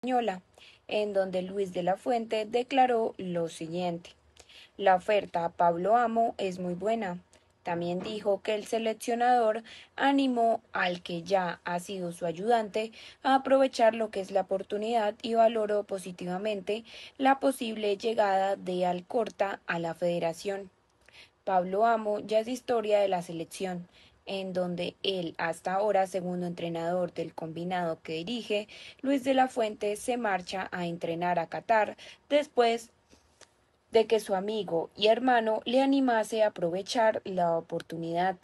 española, en donde Luis de la Fuente declaró lo siguiente: la oferta a Pablo Amo es muy buena. También dijo que el seleccionador animó al que ya ha sido su ayudante a aprovechar lo que es la oportunidad y valoró positivamente la posible llegada de Alcorta a la federación. Pablo Amo ya es historia de la selección, en donde él, hasta ahora segundo entrenador del combinado que dirige, Luis de la Fuente, se marcha a entrenar a Qatar después de que su amigo y hermano le animase a aprovechar la oportunidad.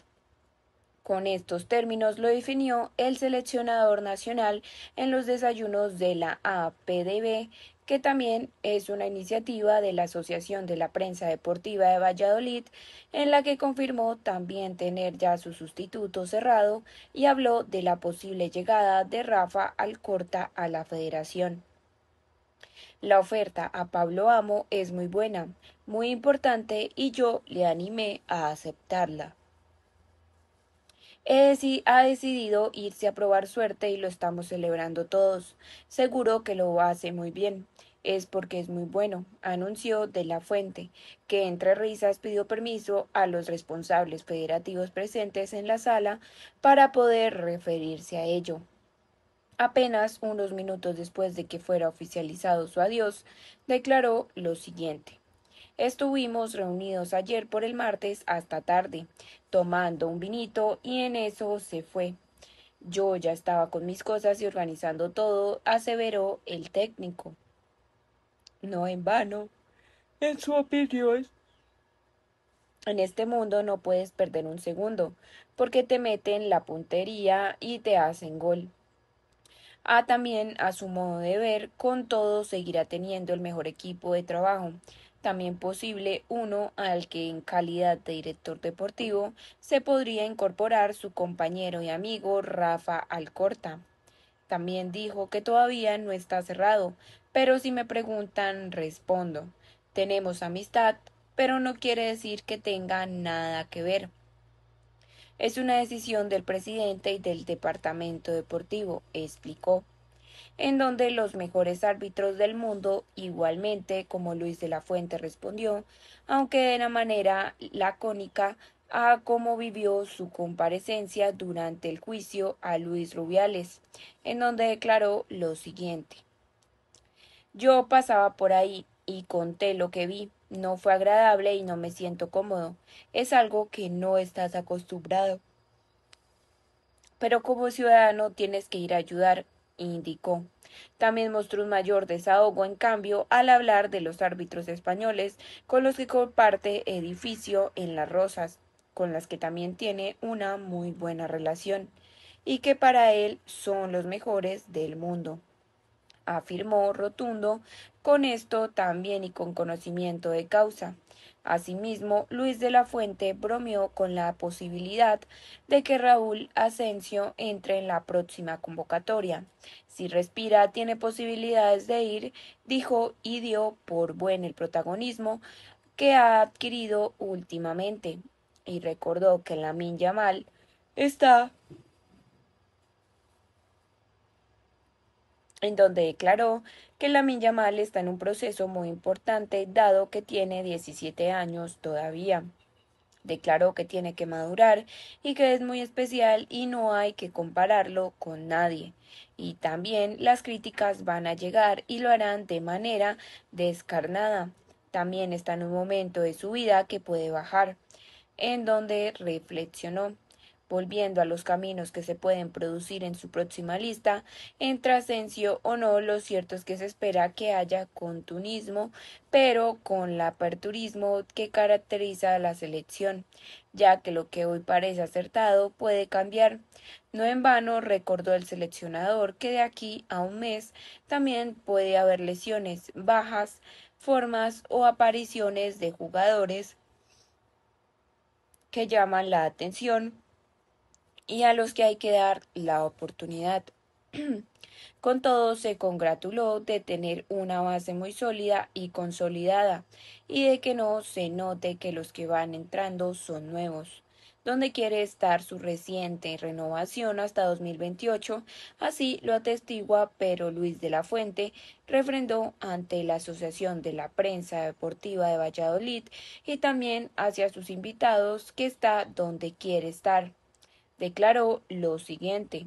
Con estos términos lo definió el seleccionador nacional en los desayunos de la APDB, que también es una iniciativa de la Asociación de la Prensa Deportiva de Valladolid, en la que confirmó también tener ya su sustituto cerrado y habló de la posible llegada de Rafa Alcorta a la federación. La oferta a Pablo Amo es muy buena, muy importante y yo le animé a aceptarla. Ha decidido irse a probar suerte y lo estamos celebrando todos. Seguro que lo hace muy bien. Es porque es muy bueno, anunció De la Fuente, que entre risas pidió permiso a los responsables federativos presentes en la sala para poder referirse a ello. Apenas unos minutos después de que fuera oficializado su adiós, declaró lo siguiente: estuvimos reunidos ayer por el martes hasta tarde, tomando un vinito y en eso se fue. Yo ya estaba con mis cosas y organizando todo, aseveró el técnico. No en vano, en su opinión, en este mundo no puedes perder un segundo, porque te meten la puntería y te hacen gol. También, a su modo de ver, con todo seguirá teniendo el mejor equipo de trabajo. También posible uno al que en calidad de director deportivo se podría incorporar su compañero y amigo Rafa Alcorta. También dijo que todavía no está cerrado, pero si me preguntan, respondo: tenemos amistad, pero no quiere decir que tenga nada que ver. Es una decisión del presidente y del departamento deportivo, explicó, en donde los mejores árbitros del mundo, igualmente como Luis de la Fuente, respondió, aunque de una manera lacónica, a cómo vivió su comparecencia durante el juicio a Luis Rubiales, en donde declaró lo siguiente: yo pasaba por ahí y conté lo que vi. No fue agradable y no me siento cómodo. Es algo que no estás acostumbrado. Pero como ciudadano tienes que ir a ayudar, indicó. También mostró un mayor desahogo, en cambio, al hablar de los árbitros españoles con los que comparte edificio en Las Rozas, con las que también tiene una muy buena relación, y que para él son los mejores del mundo, afirmó rotundo, con esto también y con conocimiento de causa. Asimismo, Luis de la Fuente bromeó con la posibilidad de que Raúl Asensio entre en la próxima convocatoria. Si respira, tiene posibilidades de ir, dijo, y dio por buen el protagonismo que ha adquirido últimamente. Y recordó que Lamine Yamal está, en donde declaró que Lamine Yamal está en un proceso muy importante dado que tiene 17 años todavía. Declaró que tiene que madurar y que es muy especial y no hay que compararlo con nadie. Y también las críticas van a llegar y lo harán de manera descarnada. También está en un momento de su vida que puede bajar, en donde reflexionó. Volviendo a los caminos que se pueden producir en su próxima lista, entre Asensio o no, lo cierto es que se espera que haya continuismo, pero con el aperturismo que caracteriza a la selección, ya que lo que hoy parece acertado puede cambiar. No en vano recordó el seleccionador que de aquí a un mes también puede haber lesiones, bajas, formas o apariciones de jugadores que llaman la atención y a los que hay que dar la oportunidad. Con todo, se congratuló de tener una base muy sólida y consolidada y de que no se note que los que van entrando son nuevos, donde quiere estar su reciente renovación hasta 2028, así lo atestigua Pero Luis de la Fuente, refrendó ante la Asociación de la Prensa Deportiva de Valladolid y también hacia sus invitados que está donde quiere estar. Declaró lo siguiente: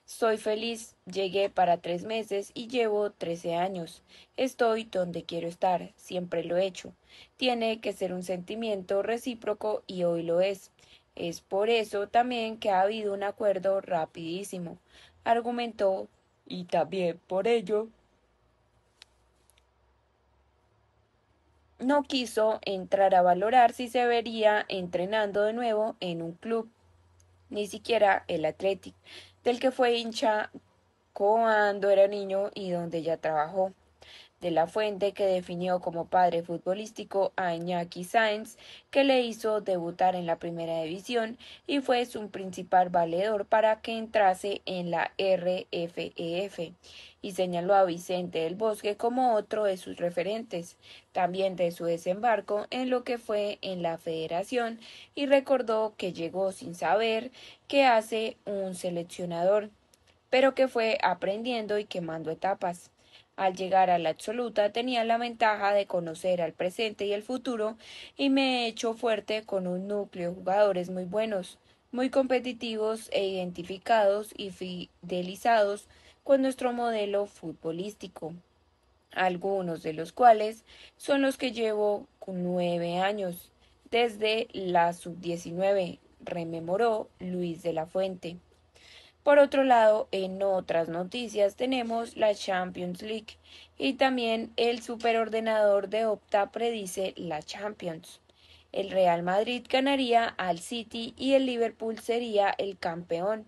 soy feliz, llegué para 3 meses y llevo 13 años. Estoy donde quiero estar, siempre lo he hecho. Tiene que ser un sentimiento recíproco y hoy lo es. Es por eso también que ha habido un acuerdo rapidísimo, argumentó, y también por ello no quiso entrar a valorar si se vería entrenando de nuevo en un club, ni siquiera el Athletic, del que fue hincha cuando era niño y donde ya trabajó. De la Fuente, que definió como padre futbolístico a Iñaki Sáenz, que le hizo debutar en la primera división y fue su principal valedor para que entrase en la RFEF, y señaló a Vicente del Bosque como otro de sus referentes, también de su desembarco en lo que fue en la federación, y recordó que llegó sin saber qué hace un seleccionador, pero que fue aprendiendo y quemando etapas. Al llegar a la absoluta tenía la ventaja de conocer al presente y el futuro, y me he hecho fuerte con un núcleo de jugadores muy buenos, muy competitivos e identificados y fidelizados con nuestro modelo futbolístico, algunos de los cuales son los que llevo con 9 años, desde la sub-19, rememoró Luis de la Fuente. Por otro lado, en otras noticias tenemos la Champions League y también el superordenador de Opta predice la Champions. El Real Madrid ganaría al City y el Liverpool sería el campeón.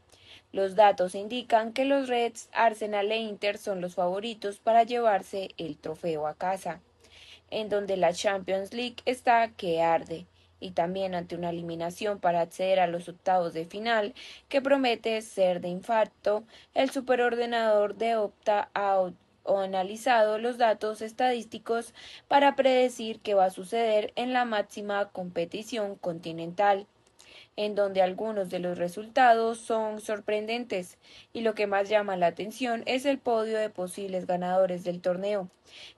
Los datos indican que los Reds, Arsenal e Inter son los favoritos para llevarse el trofeo a casa, en donde la Champions League está que arde, y también ante una eliminación para acceder a los octavos de final que promete ser de infarto, el superordenador de Opta ha analizado los datos estadísticos para predecir qué va a suceder en la máxima competición continental, en donde algunos de los resultados son sorprendentes, y lo que más llama la atención es el podio de posibles ganadores del torneo,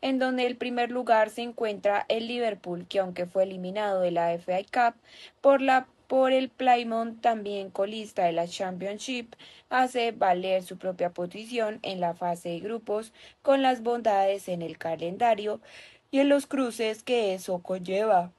en donde el primer lugar se encuentra el Liverpool, que aunque fue eliminado de la FA Cup por el Plymouth, también colista de la Championship, hace valer su propia posición en la fase de grupos con las bondades en el calendario y en los cruces que eso conlleva,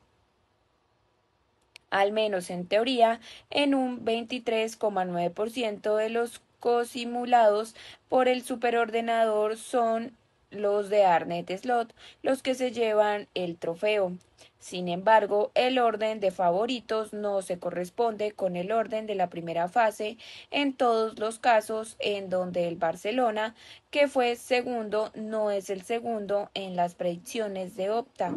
al menos en teoría, en un 23,9% de los cosimulados por el superordenador son los de Arnet Slot los que se llevan el trofeo. Sin embargo, el orden de favoritos no se corresponde con el orden de la primera fase en todos los casos, en donde el Barcelona, que fue segundo, no es el segundo en las predicciones de Opta.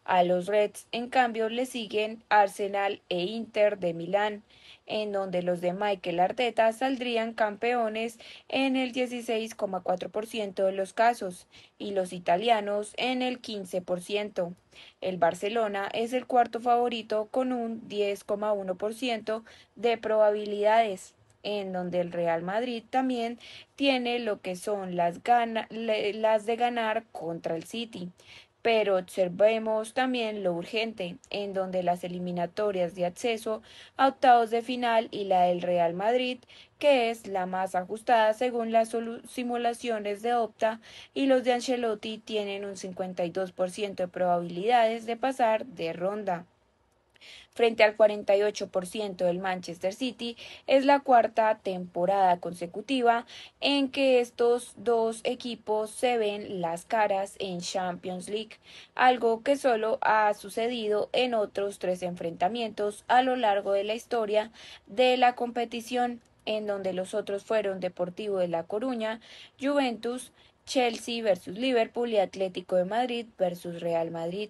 A los Reds, en cambio, le siguen Arsenal e Inter de Milán, en donde los de Mikel Arteta saldrían campeones en el 16,4% de los casos y los italianos en el 15%. El Barcelona es el cuarto favorito con un 10,1% de probabilidades, en donde el Real Madrid también tiene lo que son las de ganar contra el City. Pero observemos también lo urgente, en donde las eliminatorias de acceso a octavos de final y la del Real Madrid, que es la más ajustada según las simulaciones de Opta, y los de Ancelotti tienen un 52% de probabilidades de pasar de ronda frente al 48% del Manchester City. Es la cuarta temporada consecutiva en que estos dos equipos se ven las caras en Champions League, algo que solo ha sucedido en otros 3 enfrentamientos a lo largo de la historia de la competición, en donde los otros fueron Deportivo de La Coruña, Juventus, Chelsea versus Liverpool y Atlético de Madrid versus Real Madrid,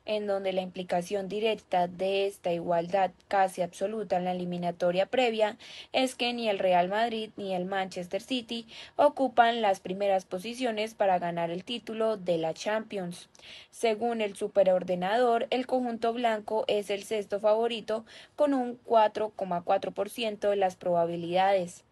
en donde la implicación directa de esta igualdad casi absoluta en la eliminatoria previa es que ni el Real Madrid ni el Manchester City ocupan las primeras posiciones para ganar el título de la Champions. Según el superordenador, el conjunto blanco es el sexto favorito con un 4,4% de las probabilidades.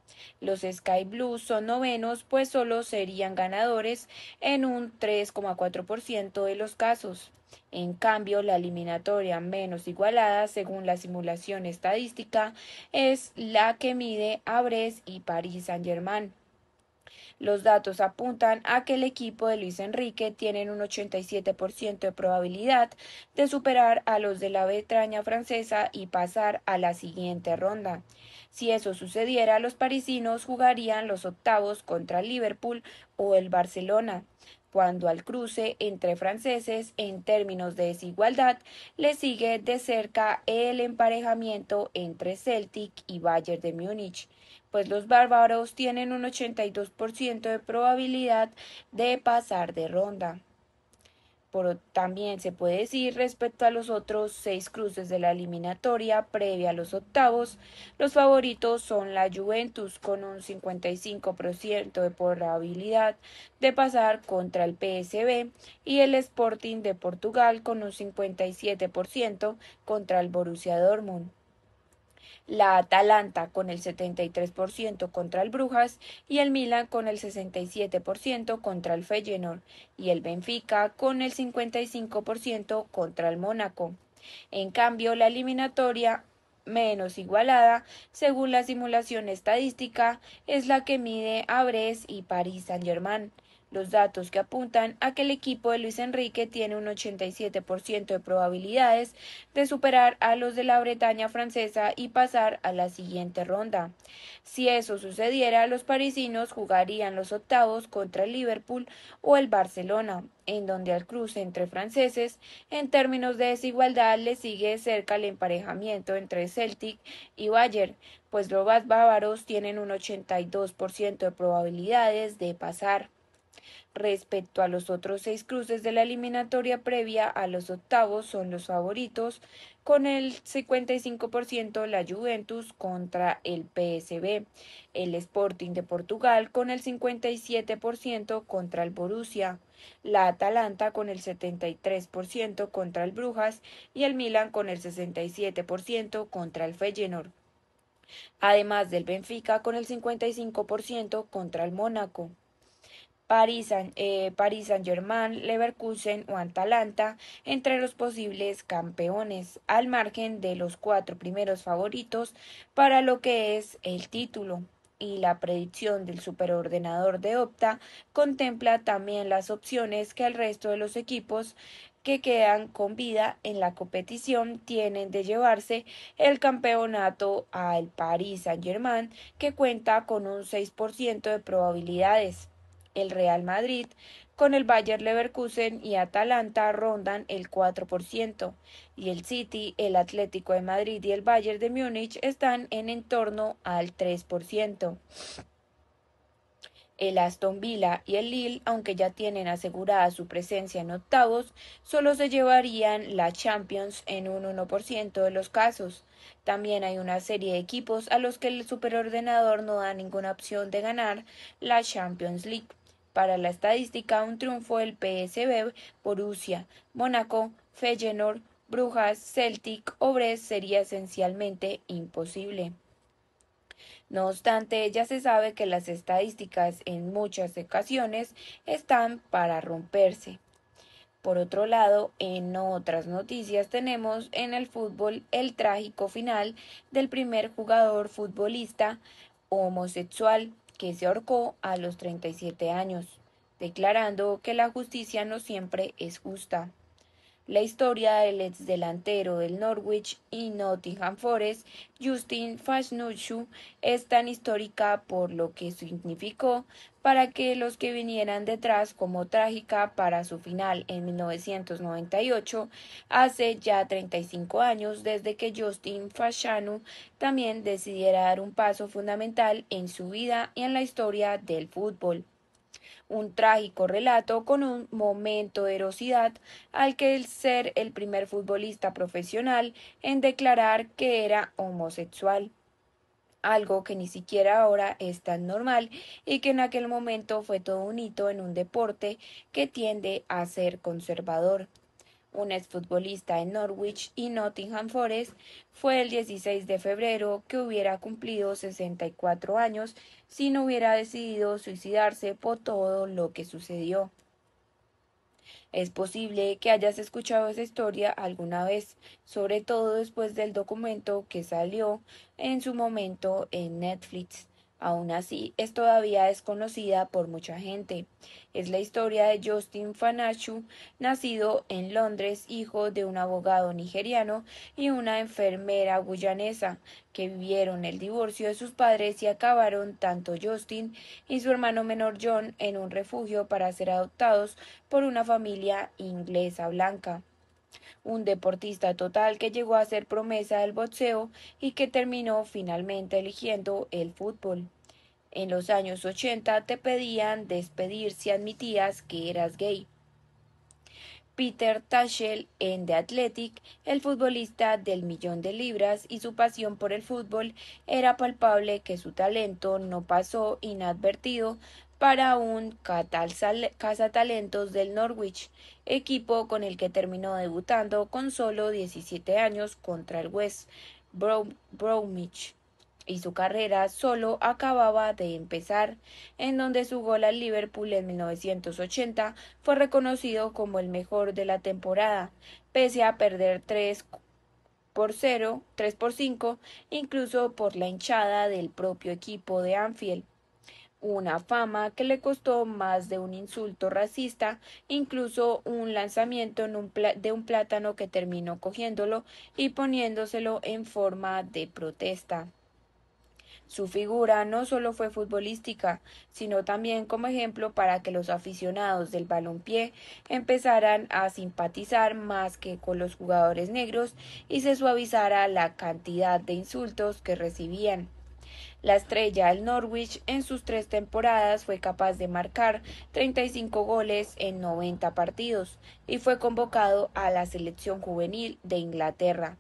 Los Sky Blues son novenos, pues solo serían ganadores en un 3,4% de los casos. En cambio, la eliminatoria menos igualada, según la simulación estadística, es la que mide a Brest y Paris Saint-Germain. Los datos apuntan a que el equipo de Luis Enrique tiene un 87% de probabilidad de superar a los de la Bretaña francesa y pasar a la siguiente ronda. Si eso sucediera, los parisinos jugarían los octavos contra el Liverpool o el Barcelona, cuando al cruce entre franceses en términos de desigualdad le sigue de cerca el emparejamiento entre Celtic y Bayern de Múnich, pues los bárbaros tienen un 82% de probabilidad de pasar de ronda. También se puede decir respecto a los otros 6 cruces de la eliminatoria previa a los octavos, los favoritos son la Juventus con un 55% de probabilidad de pasar contra el PSV y el Sporting de Portugal con un 57% contra el Borussia Dortmund, la Atalanta con el 73% contra el Brujas y el Milan con el 67% contra el Feyenoord y el Benfica con el 55% contra el Mónaco. En cambio, la eliminatoria menos igualada, según la simulación estadística, es la que mide a Brest y Paris Saint-Germain. Los datos que apuntan a que el equipo de Luis Enrique tiene un 87% de probabilidades de superar a los de la Bretaña francesa y pasar a la siguiente ronda. Si eso sucediera, los parisinos jugarían los octavos contra el Liverpool o el Barcelona, en donde al cruce entre franceses, en términos de desigualdad, le sigue cerca el emparejamiento entre Celtic y Bayern, pues los bávaros tienen un 82% de probabilidades de pasar. Respecto a los otros 6 cruces de la eliminatoria previa a los octavos son los favoritos, con el 55% la Juventus contra el PSV, el Sporting de Portugal con el 57% contra el Borussia, la Atalanta con el 73% contra el Brujas y el Milan con el 67% contra el Feyenoord, además del Benfica con el 55% contra el Mónaco. Paris Saint-Germain, Leverkusen o Atalanta entre los posibles campeones, al margen de los 4 primeros favoritos para lo que es el título. Y la predicción del superordenador de Opta contempla también las opciones que el resto de los equipos que quedan con vida en la competición tienen de llevarse el campeonato al Paris Saint-Germain, que cuenta con un 6% de probabilidades. El Real Madrid con el Bayer Leverkusen y Atalanta rondan el 4% y el City, el Atlético de Madrid y el Bayern de Múnich están en torno al 3%. El Aston Villa y el Lille, aunque ya tienen asegurada su presencia en octavos, solo se llevarían la Champions en un 1% de los casos. También hay una serie de equipos a los que el superordenador no da ninguna opción de ganar la Champions League. Para la estadística, un triunfo del PSV, Borussia, Mónaco, Feyenoord, Brujas, Celtic o Brest sería esencialmente imposible. No obstante, ya se sabe que las estadísticas en muchas ocasiones están para romperse. Por otro lado, en otras noticias tenemos en el fútbol el trágico final del primer jugador futbolista homosexual que se ahorcó a los 37 años, declarando que la justicia no siempre es justa. La historia del exdelantero del Norwich y Nottingham Forest, Justin Fashnuchu, es tan histórica por lo que significó para que los que vinieran detrás, como trágica para su final en 1998, hace ya 35 años desde que Justin Fashanu también decidiera dar un paso fundamental en su vida y en la historia del fútbol. Un trágico relato con un momento de erosidad al que el ser el primer futbolista profesional en declarar que era homosexual, algo que ni siquiera ahora es tan normal y que en aquel momento fue todo un hito en un deporte que tiende a ser conservador. Un exfutbolista en Norwich y Nottingham Forest, fue el 16 de febrero que hubiera cumplido 64 años si no hubiera decidido suicidarse por todo lo que sucedió. Es posible que hayas escuchado esa historia alguna vez, sobre todo después del documento que salió en su momento en Netflix. Aún así, es todavía desconocida por mucha gente. Es la historia de Justin Fanachu, nacido en Londres, hijo de un abogado nigeriano y una enfermera guyanesa, que vivieron el divorcio de sus padres y acabaron tanto Justin y su hermano menor John en un refugio para ser adoptados por una familia inglesa blanca. Un deportista total que llegó a ser promesa del boxeo y que terminó finalmente eligiendo el fútbol. En los años 80 te pedían despedir si admitías que eras gay. Peter Tashel en The Athletic, el futbolista del millón de libras y su pasión por el fútbol, era palpable que su talento no pasó inadvertido para un cazatalentos del Norwich, equipo con el que terminó debutando con solo 17 años contra el West Bromwich, y su carrera solo acababa de empezar, en donde su gol al Liverpool en 1980 fue reconocido como el mejor de la temporada, pese a perder 3-5, incluso por la hinchada del propio equipo de Anfield. Una fama que le costó más de un insulto racista, incluso un lanzamiento de un plátano que terminó cogiéndolo y poniéndoselo en forma de protesta. Su figura no solo fue futbolística, sino también como ejemplo para que los aficionados del balompié empezaran a simpatizar más que con los jugadores negros y se suavizara la cantidad de insultos que recibían. La estrella del Norwich en sus 3 temporadas fue capaz de marcar 35 goles en 90 partidos y fue convocado a la selección juvenil de Inglaterra.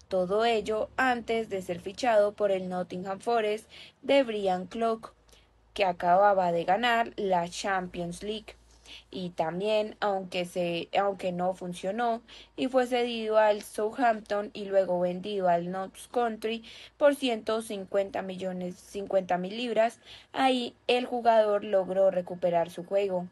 Todo ello antes de ser fichado por el Nottingham Forest de Brian Clough, que acababa de ganar la Champions League. Y también, aunque no funcionó y fue cedido al Southampton y luego vendido al Notts Country por 150 mil libras, ahí el jugador logró recuperar su juego.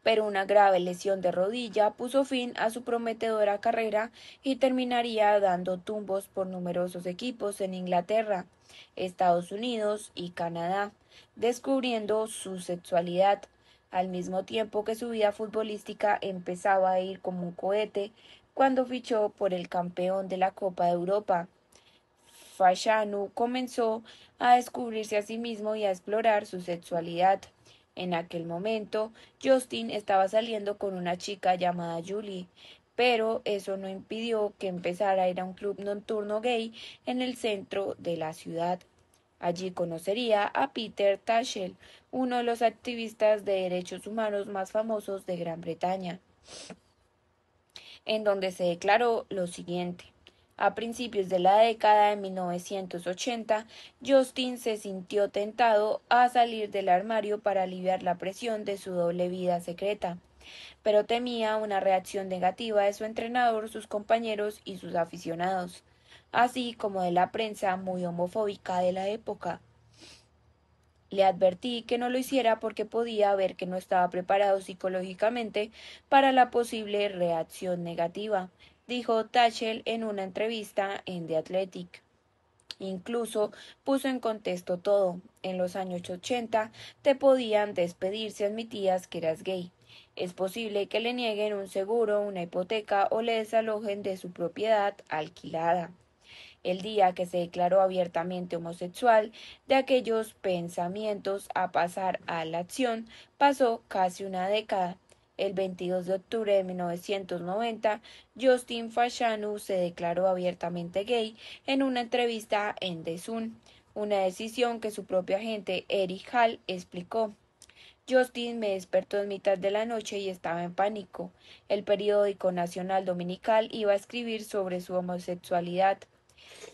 Pero una grave lesión de rodilla puso fin a su prometedora carrera y terminaría dando tumbos por numerosos equipos en Inglaterra, Estados Unidos y Canadá, descubriendo su sexualidad, al mismo tiempo que su vida futbolística empezaba a ir como un cohete cuando fichó por el campeón de la Copa de Europa. Fashanu comenzó a descubrirse a sí mismo y a explorar su sexualidad. En aquel momento, Justin estaba saliendo con una chica llamada Julie, pero eso no impidió que empezara a ir a un club nocturno gay en el centro de la ciudad. Allí conocería a Peter Tatchell, uno de los activistas de derechos humanos más famosos de Gran Bretaña, en donde se declaró lo siguiente. A principios de la década de 1980, Justin se sintió tentado a salir del armario para aliviar la presión de su doble vida secreta, pero temía una reacción negativa de su entrenador, sus compañeros y sus aficionados, así como de la prensa muy homofóbica de la época. Le advertí que no lo hiciera porque podía ver que no estaba preparado psicológicamente para la posible reacción negativa, dijo Tatchell en una entrevista en The Athletic. Incluso puso en contexto todo. En los años 80 te podían despedir si admitías que eras gay. Es posible que le nieguen un seguro, una hipoteca o le desalojen de su propiedad alquilada. El día que se declaró abiertamente homosexual, de aquellos pensamientos a pasar a la acción, pasó casi una década. El 22 de octubre de 1990, Justin Fashanu se declaró abiertamente gay en una entrevista en The Sun, una decisión que su propio agente Eric Hall explicó. Justin me despertó en mitad de la noche y estaba en pánico. El periódico nacional dominical iba a escribir sobre su homosexualidad.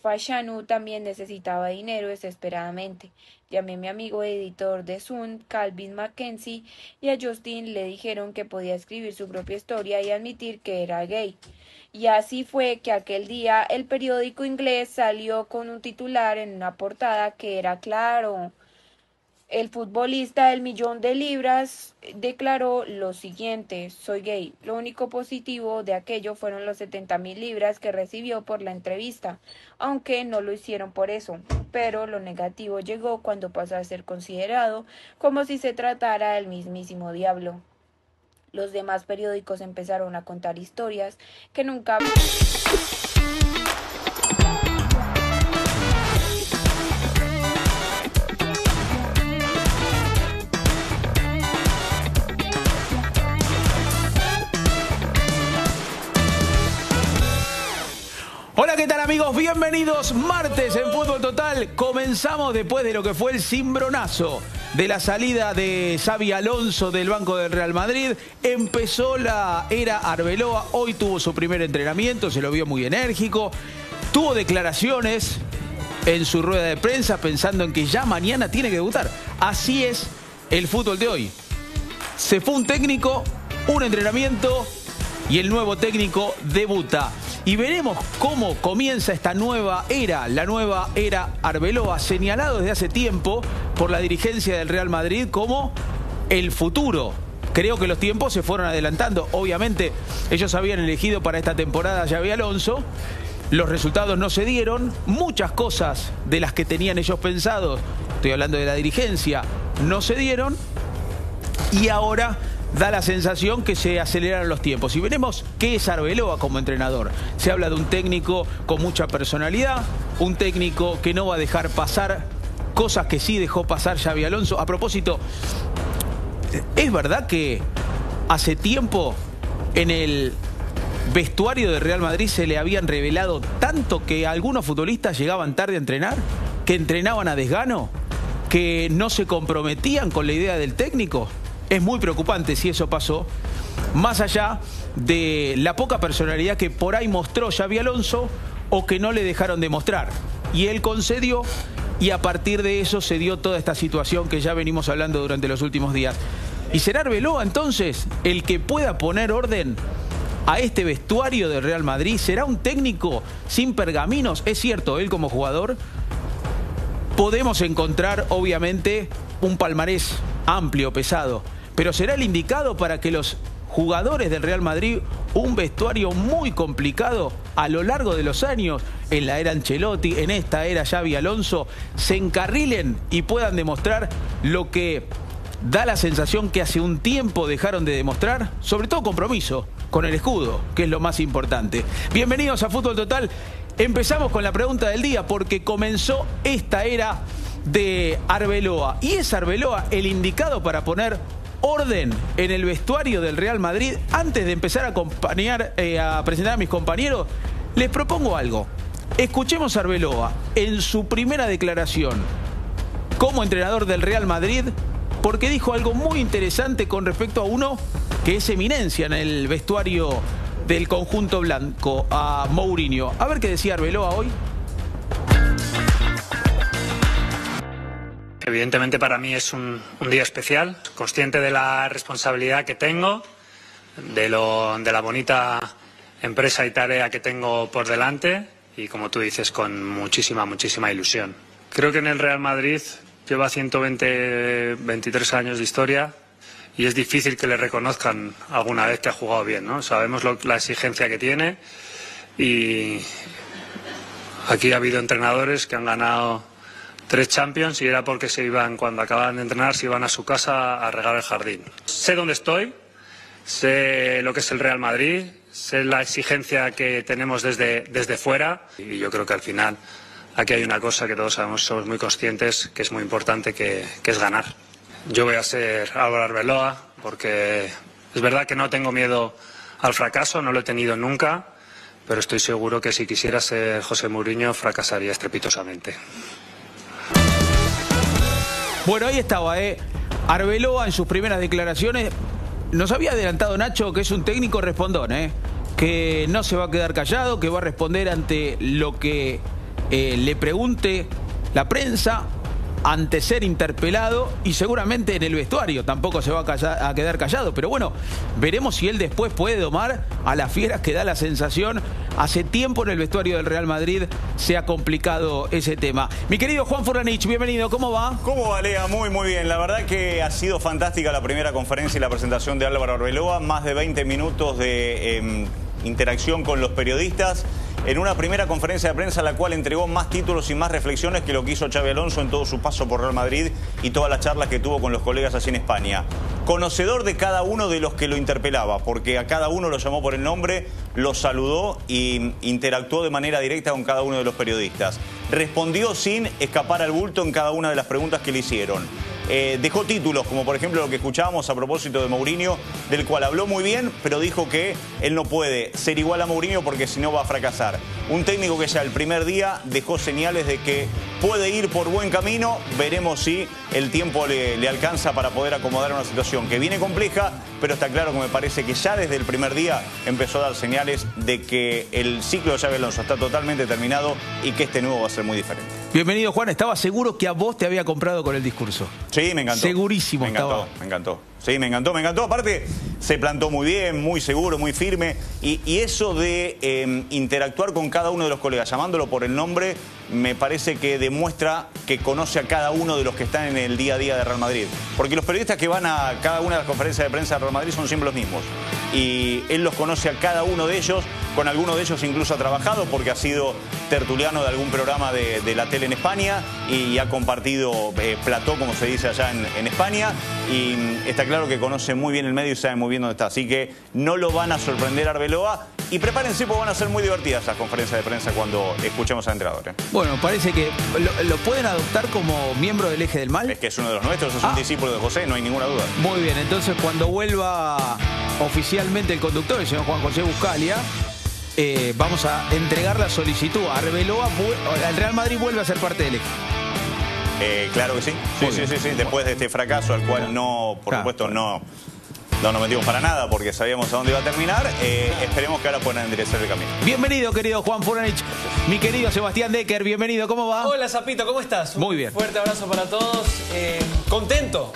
Fashanu también necesitaba dinero desesperadamente. Llamé a mi amigo editor de Sun, Calvin Mackenzie, y a Justin le dijeron que podía escribir su propia historia y admitir que era gay. Y así fue que aquel día el periódico inglés salió con un titular en una portada que era claro. El futbolista del millón de libras declaró lo siguiente: soy gay. Lo único positivo de aquello fueron los 70.000 libras que recibió por la entrevista, aunque no lo hicieron por eso. Pero lo negativo llegó cuando pasó a ser considerado como si se tratara del mismísimo diablo. Los demás periódicos empezaron a contar historias que nunca... Hola, ¿qué tal, amigos? Bienvenidos. Martes en Fútbol Total. Comenzamos después de lo que fue el cimbronazo de la salida de Xabi Alonso del banco del Real Madrid. Empezó la era Arbeloa. Hoy tuvo su primer entrenamiento, se lo vio muy enérgico. Tuvo declaraciones en su rueda de prensa pensando en que ya mañana tiene que debutar. Así es el fútbol de hoy. Se fue un técnico, un entrenamiento y el nuevo técnico debuta. Y veremos cómo comienza esta nueva era, la nueva era Arbeloa, señalado desde hace tiempo por la dirigencia del Real Madrid como el futuro. Creo que los tiempos se fueron adelantando. Obviamente, ellos habían elegido para esta temporada a Xabi Alonso. Los resultados no se dieron. Muchas cosas de las que tenían ellos pensados, estoy hablando de la dirigencia, no se dieron. Y ahora da la sensación que se aceleraron los tiempos. Y veremos qué es Arbeloa como entrenador. Se habla de un técnico con mucha personalidad, un técnico que no va a dejar pasar cosas que sí dejó pasar Xabi Alonso. A propósito, ¿es verdad que hace tiempo en el vestuario del Real Madrid se le habían revelado tanto que algunos futbolistas llegaban tarde a entrenar, que entrenaban a desgano, que no se comprometían con la idea del técnico? Es muy preocupante si eso pasó, más allá de la poca personalidad que por ahí mostró Xabi Alonso o que no le dejaron demostrar. Y él concedió y a partir de eso se dio toda esta situación que ya venimos hablando durante los últimos días. ¿Y será Arbeloa entonces el que pueda poner orden a este vestuario del Real Madrid? ¿Será un técnico sin pergaminos? Es cierto, él como jugador podemos encontrar obviamente un palmarés amplio, pesado, pero será el indicado para que los jugadores del Real Madrid, un vestuario muy complicado a lo largo de los años, en la era Ancelotti, en esta era Xabi Alonso, se encarrilen y puedan demostrar lo que da la sensación que hace un tiempo dejaron de demostrar, sobre todo compromiso con el escudo, que es lo más importante. Bienvenidos a Fútbol Total. Empezamos con la pregunta del día porque comenzó esta era de Arbeloa. ¿Y es Arbeloa el indicado para poner orden en el vestuario del Real Madrid? Antes de empezar a presentar a mis compañeros, les propongo algo. Escuchemos a Arbeloa en su primera declaración como entrenador del Real Madrid, porque dijo algo muy interesante con respecto a uno que es eminencia en el vestuario del conjunto blanco, a Mourinho. A ver qué decía Arbeloa hoy. Evidentemente para mí es un día especial, consciente de la responsabilidad que tengo, de la bonita empresa y tarea que tengo por delante y, como tú dices, con muchísima ilusión. Creo que en el Real Madrid lleva 23 años de historia y es difícil que le reconozcan alguna vez que ha jugado bien, ¿no? Sabemos la exigencia que tiene y aquí ha habido entrenadores que han ganado 3 Champions y era porque cuando acababan de entrenar, se iban a su casa a regar el jardín. Sé dónde estoy, sé lo que es el Real Madrid, sé la exigencia que tenemos desde fuera y yo creo que al final aquí hay una cosa que todos sabemos, somos muy conscientes, que es muy importante, que es ganar. Yo voy a ser Álvaro Arbeloa porque es verdad que no tengo miedo al fracaso, no lo he tenido nunca, pero estoy seguro que si quisiera ser José Mourinho fracasaría estrepitosamente. Bueno, ahí estaba, Arbeloa en sus primeras declaraciones nos había adelantado Nacho que es un técnico respondón, que no se va a quedar callado, que va a responder ante lo que le pregunte la prensa, ante ser interpelado, y seguramente en el vestuario tampoco se va a quedar callado. Pero bueno, veremos si él después puede domar a las fieras, que da la sensación. Hace tiempo en el vestuario del Real Madrid se ha complicado ese tema. Mi querido Juan Furlanich, bienvenido, ¿cómo va? ¿Cómo va, Lea? Muy bien. La verdad que ha sido fantástica la primera conferencia y la presentación de Álvaro Arbeloa. Más de 20 minutos de interacción con los periodistas. En una primera conferencia de prensa, la cual entregó más títulos y más reflexiones que lo que hizo Xabi Alonso en todo su paso por Real Madrid y todas las charlas que tuvo con los colegas allí en España. Conocedor de cada uno de los que lo interpelaba, porque a cada uno lo llamó por el nombre, lo saludó e interactuó de manera directa con cada uno de los periodistas. Respondió sin escapar al bulto en cada una de las preguntas que le hicieron. Dejó títulos, como por ejemplo lo que escuchábamos a propósito de Mourinho, del cual habló muy bien, pero dijo que él no puede ser igual a Mourinho porque si no va a fracasar. Un técnico que ya el primer día dejó señales de que puede ir por buen camino. Veremos si el tiempo le alcanza para poder acomodar una situación que viene compleja, pero está claro que me parece que ya desde el primer día empezó a dar señales de que el ciclo de Xabi Alonso está totalmente terminado y que este nuevo va a ser muy diferente. Bienvenido, Juan. Estaba seguro que a vos te había comprado con el discurso. Sí, me encantó. Segurísimo. Me encantó. Sí, me encantó. Aparte, se plantó muy bien, muy seguro, muy firme. Y eso de interactuar con cada uno de los colegas, llamándolo por el nombre, me parece que demuestra que conoce a cada uno de los que están en el día a día de Real Madrid. Porque los periodistas que van a cada una de las conferencias de prensa de Real Madrid son siempre los mismos. Y él los conoce a cada uno de ellos. Con algunos de ellos incluso ha trabajado porque ha sido tertuliano de algún programa de la tele en España y ha compartido plató, como se dice allá en España. Y está claro que conoce muy bien el medio y sabe muy bien dónde está. Así que no lo van a sorprender a Arbeloa. Y prepárense porque van a ser muy divertidas las conferencias de prensa cuando escuchemos al entrenador. Bueno, parece que lo pueden adoptar como miembro del Eje del Mal. Es que es uno de los nuestros, es un discípulo de José, no hay ninguna duda. Muy bien, entonces cuando vuelva oficialmente el conductor, el señor Juan José Buscalia, vamos a entregar la solicitud a Arbeloa. El Real Madrid vuelve a ser parte del Eje. Claro que sí. Sí. Después de este fracaso al cual por supuesto, no nos metimos para nada porque sabíamos a dónde iba a terminar. Esperemos que ahora puedan enderezar el camino. Bienvenido, querido Juan Furlanich. Mi querido Sebastián Decker, bienvenido. ¿Cómo va? Hola, Zapito, ¿cómo estás? Muy bien. Un fuerte abrazo para todos. Contento.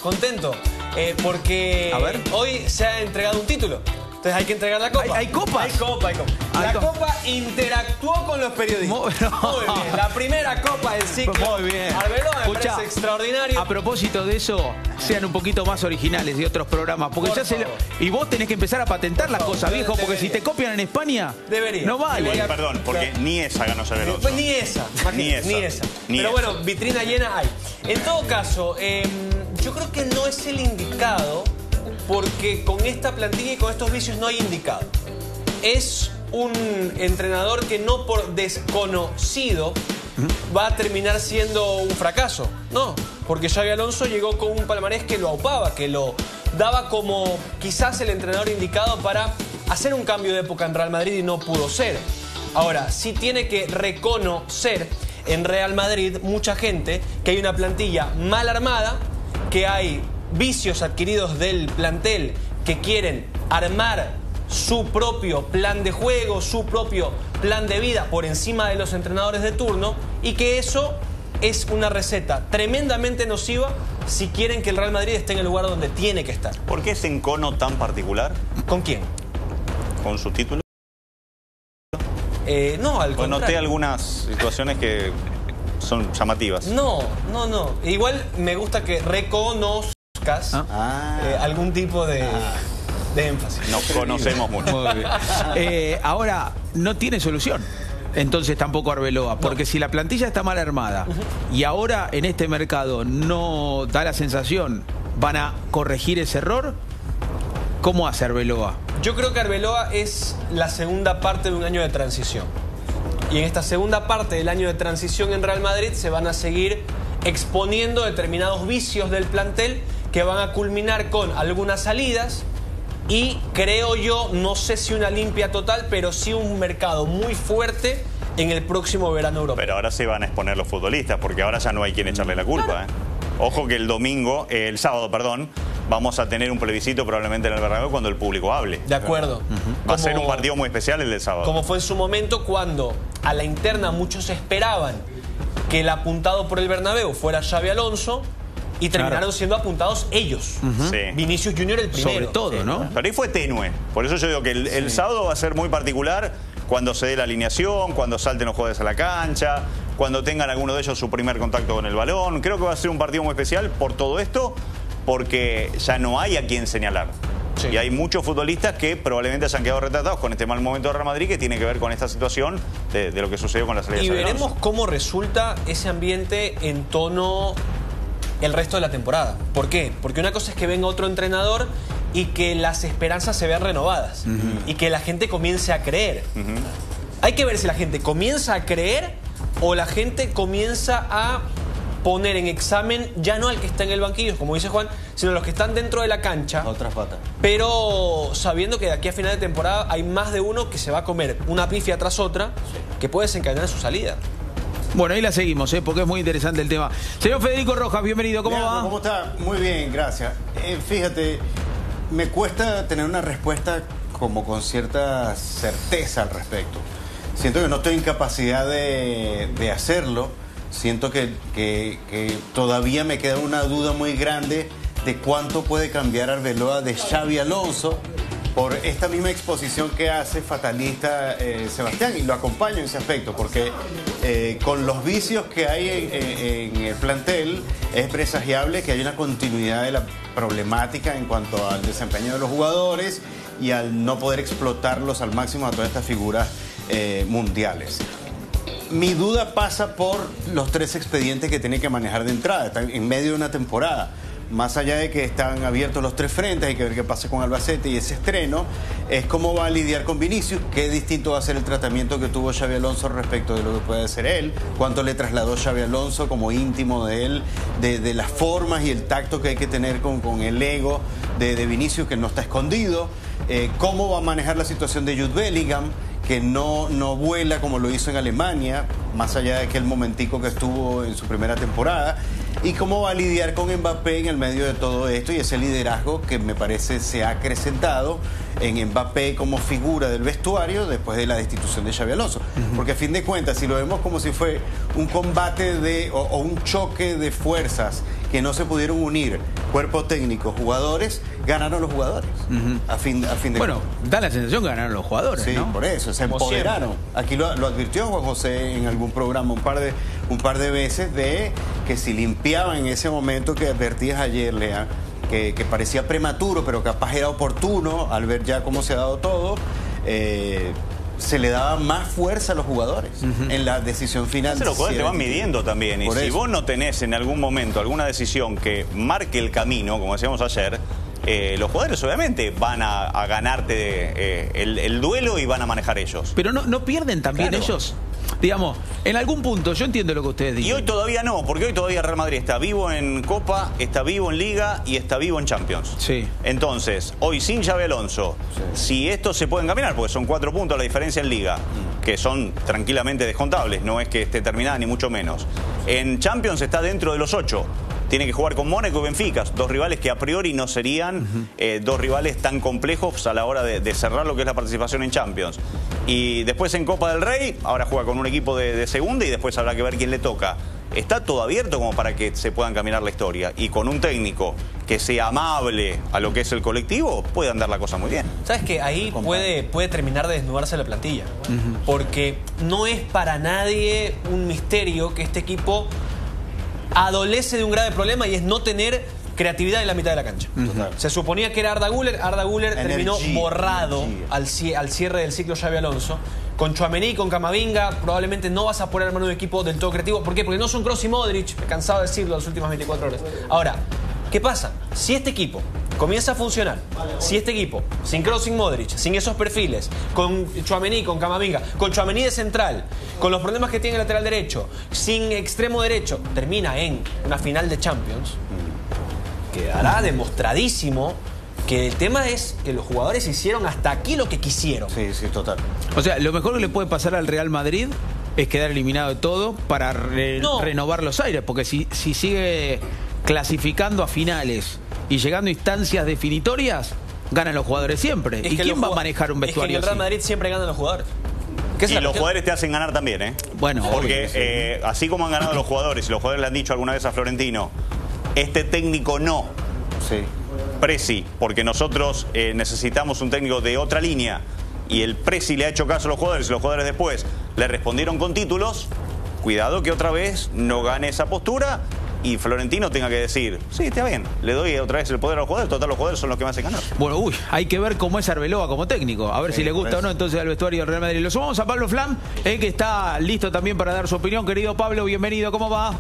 Porque hoy se ha entregado un título. Entonces hay que entregar la copa. ¿Hay copas? Hay copa. La copa interactuó con los periodistas. Muy bien. La primera copa del ciclo. Muy bien. Arbeloa me parece extraordinario. A propósito de eso, sean un poquito más originales de otros programas. Porque y vos tenés que empezar a patentar las cosas, viejo. Porque si te copian en España, no vale. Perdón, porque ni esa ganó Xabi Alonso. Ni esa. Pero bueno, vitrina llena hay. En todo caso, yo creo que no es el indicado. Porque con esta plantilla y con estos vicios no hay indicado. Es un entrenador que no por desconocido va a terminar siendo un fracaso. No, porque Xabi Alonso llegó con un palmarés que lo aupaba, que lo daba como quizás el entrenador indicado para hacer un cambio de época en Real Madrid y no pudo ser. Ahora, sí tiene que reconocer en Real Madrid mucha gente que hay una plantilla mal armada, que hay vicios adquiridos del plantel que quieren armar su propio plan de juego, su propio plan de vida por encima de los entrenadores de turno, y que eso es una receta tremendamente nociva si quieren que el Real Madrid esté en el lugar donde tiene que estar. ¿Por qué ese encono tan particular? ¿Con quién? ¿Con sus títulos? No, al contrario. Noté algunas situaciones que son llamativas. No. Igual me gusta que reconozcas algún tipo de énfasis. Nos conocemos mucho. Muy bien. Ahora, no tiene solución. Entonces tampoco Arbeloa, porque si la plantilla está mal armada y ahora en este mercado no da la sensación, van a corregir ese error, ¿cómo hace Arbeloa? Yo creo que Arbeloa es la segunda parte de un año de transición. Y en esta segunda parte del año de transición en Real Madrid se van a seguir exponiendo determinados vicios del plantel que van a culminar con algunas salidas y creo yo, no sé si una limpia total, pero sí un mercado muy fuerte en el próximo verano europeo. Pero ahora se van a exponer los futbolistas porque ahora ya no hay quien echarle la culpa. Ojo que el sábado, vamos a tener un plebiscito probablemente en el Bernabéu cuando el público hable. De acuerdo. Va a ser un partido muy especial el del sábado. Como fue en su momento cuando a la interna muchos esperaban que el apuntado por el Bernabéu fuera Xabi Alonso y terminaron siendo apuntados ellos. Sí. Vinicius Junior el primero. Sobre todo, ¿no? Pero ahí fue tenue. Por eso yo digo que el sábado va a ser muy particular cuando se dé la alineación, cuando salten los jugadores a la cancha, cuando tengan alguno de ellos su primer contacto con el balón. Creo que va a ser un partido muy especial por todo esto, porque ya no hay a quien señalar. Sí. Y hay muchos futbolistas que probablemente se han quedado retratados con este mal momento de Real Madrid, que tiene que ver con esta situación de lo que sucedió con la salida de Xabi Alonso. Y veremos cómo resulta ese ambiente en tono el resto de la temporada. ¿Por qué? Porque una cosa es que venga otro entrenador y que las esperanzas se vean renovadas y que la gente comience a creer. Hay que ver si la gente comienza a creer o la gente comienza a poner en examen ya no al que está en el banquillo, como dice Juan, sino a los que están dentro de la cancha. Otras patas. Pero sabiendo que de aquí a final de temporada hay más de uno que se va a comer una pifia tras otra que puede desencadenar su salida. Bueno, ahí la seguimos, porque es muy interesante el tema. Señor Federico Rojas, bienvenido. ¿Cómo va? ¿Cómo está? Muy bien, gracias. Fíjate, me cuesta tener una respuesta como con cierta certeza al respecto. Siento que no estoy en capacidad de hacerlo. Siento que todavía me queda una duda muy grande de cuánto puede cambiar Arbeloa de Xabi Alonso por esta misma exposición que hace fatalista Sebastián, y lo acompaño en ese aspecto, porque con los vicios que hay en el plantel es presagiable que hay una continuidad de la problemática en cuanto al desempeño de los jugadores y al no poder explotarlos al máximo a todas estas figuras mundiales. Mi duda pasa por los 3 expedientes que tiene que manejar de entrada, están en medio de una temporada. Más allá de que están abiertos los 3 frentes, hay que ver qué pasa con Albacete y ese estreno, es cómo va a lidiar con Vinicius, qué distinto va a ser el tratamiento que tuvo Xabi Alonso respecto de lo que puede hacer él, cuánto le trasladó Xabi Alonso como íntimo de él, de las formas y el tacto que hay que tener con el ego de Vinicius, que no está escondido, cómo va a manejar la situación de Jude Bellingham, que no vuela como lo hizo en Alemania, más allá de aquel momentico que estuvo en su primera temporada, y cómo va a lidiar con Mbappé en el medio de todo esto y ese liderazgo que me parece se ha acrecentado en Mbappé como figura del vestuario después de la destitución de Xabi Alonso. Porque a fin de cuentas, si lo vemos como si fue un combate o un choque de fuerzas que no se pudieron unir, cuerpo técnico, jugadores, ganaron los jugadores. A fin de bueno, da la sensación que ganaron los jugadores, sí, ¿no? Por eso, se empoderaron. Aquí lo advirtió Juan José en algún programa un par de veces, de que si limpiaban en ese momento que advertías ayer, Lea, que parecía prematuro, pero capaz era oportuno, al ver ya cómo se ha dado todo, se le daba más fuerza a los jugadores en la decisión final. Los jugadores te van midiendo también, y si vos no tenés en algún momento alguna decisión que marque el camino, como decíamos ayer, los jugadores obviamente van a ganarte el duelo y van a manejar ellos. Pero no pierden también ellos. Digamos, en algún punto, yo entiendo lo que ustedes dicen. Y hoy todavía no, porque hoy todavía Real Madrid está vivo en Copa, está vivo en Liga y está vivo en Champions. Sí. Entonces, hoy sin Xabi Alonso, si estos se pueden caminar, porque son 4 puntos la diferencia en Liga, que son tranquilamente descontables, no es que esté terminada ni mucho menos. En Champions está dentro de los 8. Tiene que jugar con Mónaco y Benfica, 2 rivales que a priori no serían 2 rivales tan complejos a la hora de cerrar lo que es la participación en Champions. Y después en Copa del Rey, ahora juega con un equipo de segunda y después habrá que ver quién le toca. Está todo abierto como para que se puedan caminar la historia. Y con un técnico que sea amable a lo que es el colectivo, puede andar la cosa muy bien. ¿Sabes qué? Ahí puede terminar de desnudarse la plantilla. Porque no es para nadie un misterio que este equipo adolece de un grave problema, y es no tener creatividad en la mitad de la cancha. Se suponía que era Arda Güler terminó borrado al cierre del ciclo Xabi Alonso. Con Tchouaméni, con Camavinga, probablemente no vas a poder armar un equipo del todo creativo. ¿Por qué? Porque no son Kroos y Modric, me he cansado de decirlo las últimas 24 horas. Ahora, ¿qué pasa? Si este equipo comienza a funcionar, si este equipo, sin Kroos, sin Modric, sin esos perfiles, con Tchouaméni, con Camavinga, con Tchouaméni de central, con los problemas que tiene el lateral derecho, sin extremo derecho, termina en una final de Champions, quedará demostradísimo que el tema es que los jugadores hicieron hasta aquí lo que quisieron. Sí, total. O sea, lo mejor que le puede pasar al Real Madrid es quedar eliminado de todo para renovar los aires, porque si sigue clasificando a finales y llegando a instancias definitorias, ganan los jugadores siempre. ¿Y quién va a manejar un vestuario? Es que en el Real Madrid siempre ganan los jugadores. Y los jugadores te hacen ganar también, ¿eh? Bueno, porque así como han ganado los jugadores, y los jugadores le han dicho alguna vez a Florentino, este técnico no. Sí. Presi, porque nosotros necesitamos un técnico de otra línea, y el Presi le ha hecho caso a los jugadores, y los jugadores después le respondieron con títulos. Cuidado que otra vez no gane esa postura y Florentino tenga que decir, sí, está bien, le doy otra vez el poder a los jugadores, total los jugadores son los que me hacen ganar. Bueno, hay que ver cómo es Arbeloa como técnico, a ver si le gusta o no entonces al vestuario del Real Madrid. Lo sumamos a Pablo Flam, que está listo también para dar su opinión. Querido Pablo, bienvenido, ¿cómo va?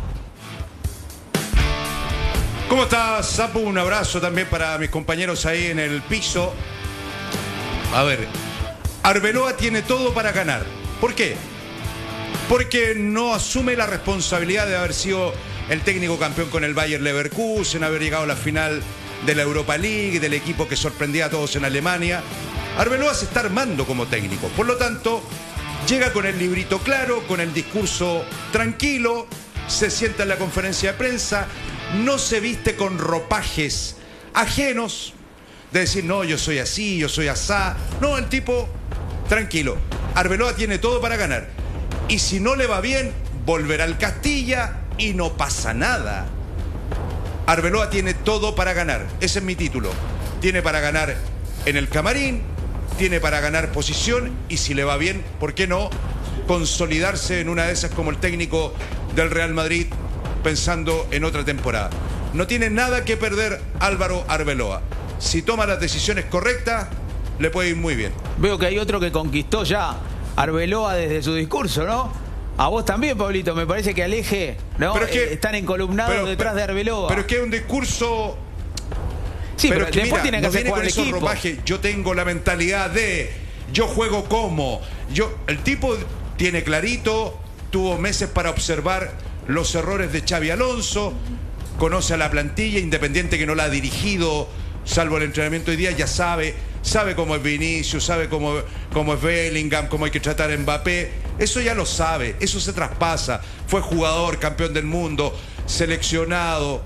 ¿Cómo estás, Sapu? Un abrazo también para mis compañeros ahí en el piso. A ver, Arbeloa tiene todo para ganar. ¿Por qué? Porque no asume la responsabilidad de haber sido el técnico campeón con el Bayer Leverkusen, haber llegado a la final de la Europa League, del equipo que sorprendía a todos en Alemania. Arbeloa se está armando como técnico. Por lo tanto, llega con el librito claro, con el discurso tranquilo, se sienta en la conferencia de prensa, no se viste con ropajes ajenos, de decir, no, yo soy así, yo soy asá. No, el tipo, tranquilo. Arbeloa tiene todo para ganar. Y si no le va bien, volverá al Castilla y no pasa nada. Arbeloa tiene todo para ganar. Ese es mi título. Tiene para ganar en el camarín, tiene para ganar posición y si le va bien, ¿por qué no consolidarse en una de esas como el técnico del Real Madrid pensando en otra temporada? No tiene nada que perder Álvaro Arbeloa. Si toma las decisiones correctas, le puede ir muy bien. Veo que hay otro que conquistó ya Arbeloa desde su discurso, ¿no? A vos también, Pablito, me parece que al eje, ¿no? Pero es que, están encolumnados detrás de Arbeloa. Pero es que es un discurso... Sí, pero que después mira, tiene que no hacer viene jugar con el esos equipo. ropajes. Yo tengo la mentalidad de yo juego como. El tipo tiene clarito, tuvo meses para observar los errores de Xabi Alonso, conoce a la plantilla, independiente que no la ha dirigido, salvo el entrenamiento hoy día, ya sabe cómo es Vinicius, sabe cómo es Bellingham, cómo hay que tratar a Mbappé. Eso ya lo sabe, eso se traspasa. Fue jugador, campeón del mundo, seleccionado,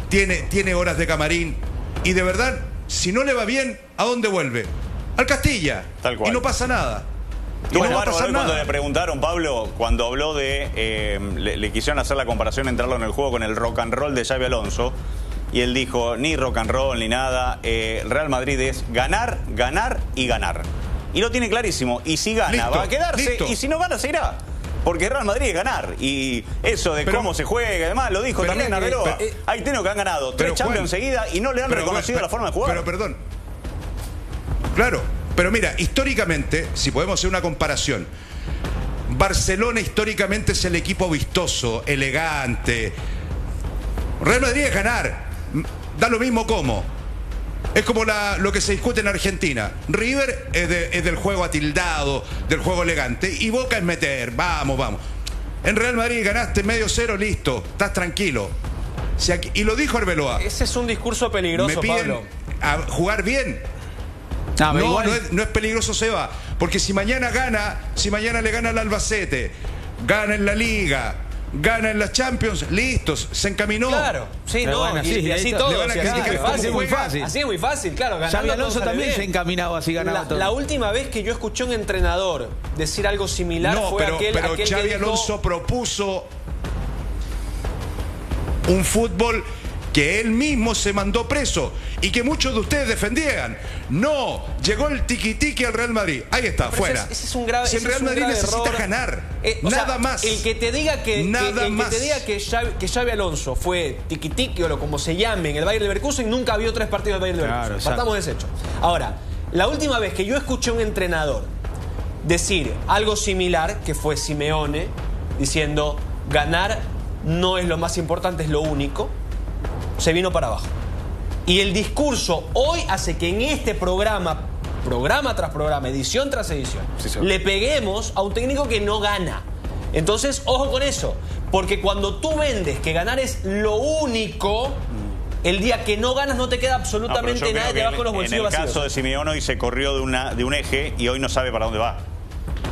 tiene horas de camarín. Y de verdad, si no le va bien, ¿a dónde vuelve? Al Castilla. Tal cual. Y no pasa nada. Cuando le preguntaron, Pablo, cuando habló de... le quisieron hacer la comparación, entrarlo en el juego con el rock and roll de Xabi Alonso. Y él dijo, ni rock and roll, ni nada. Real Madrid es ganar, ganar y ganar. Y lo tiene clarísimo. Y si gana, listo, va a quedarse. Listo. Y si no gana, se irá. Porque Real Madrid es ganar. Y eso de cómo se juega y demás, lo dijo también Arbeloa. Hay técnicos que han ganado 3 Champions seguidas y no le han reconocido la forma de jugar. Pero perdón. Claro, pero mira, históricamente, si podemos hacer una comparación, Barcelona históricamente es el equipo vistoso, elegante. Real Madrid es ganar. Da lo mismo cómo. Es como lo que se discute en Argentina. River es del juego atildado, del juego elegante. Y Boca es meter, vamos. En Real Madrid ganaste 1-0, listo, estás tranquilo. Y lo dijo Arbeloa. Ese es un discurso peligroso, Me piden Pablo. a jugar bien. No es peligroso, Seba. Porque si mañana le gana al Albacete, gana en la Liga, gana en las Champions, listos, se encaminó. Claro, sí, no, bueno, y así todo. Así es muy fácil. Así es muy fácil, claro. Xabi Alonso también se encaminaba así, ganaba todo. La última vez que yo escuché a un entrenador decir algo similar fue pero aquel Xabi que dijo... Alonso propuso un fútbol que él mismo se mandó preso y que muchos de ustedes defendían. No, llegó el tiqui-tiqui al Real Madrid. Ahí está, Pero fuera. Ese es un grave, si el Real Madrid necesita ganar, nada más. El que te diga que Xabi Alonso fue tiqui-tiqui o como se llame en el Bayer Leverkusen, nunca vio 3 partidos del Bayer Leverkusen. Claro, partamos de ese hecho. Ahora, la última vez que yo escuché a un entrenador decir algo similar, que fue Simeone, diciendo ganar no es lo más importante, es lo único, se vino para abajo. Y el discurso hoy hace que en este programa tras programa, edición tras edición, le peguemos a un técnico que no gana. Entonces, ojo con eso, porque cuando tú vendes que ganar es lo único, el día que no ganas no te queda absolutamente nada debajo de los bolsillos vacíos. En el caso de Simeone hoy se corrió de un eje y hoy no sabe para dónde va.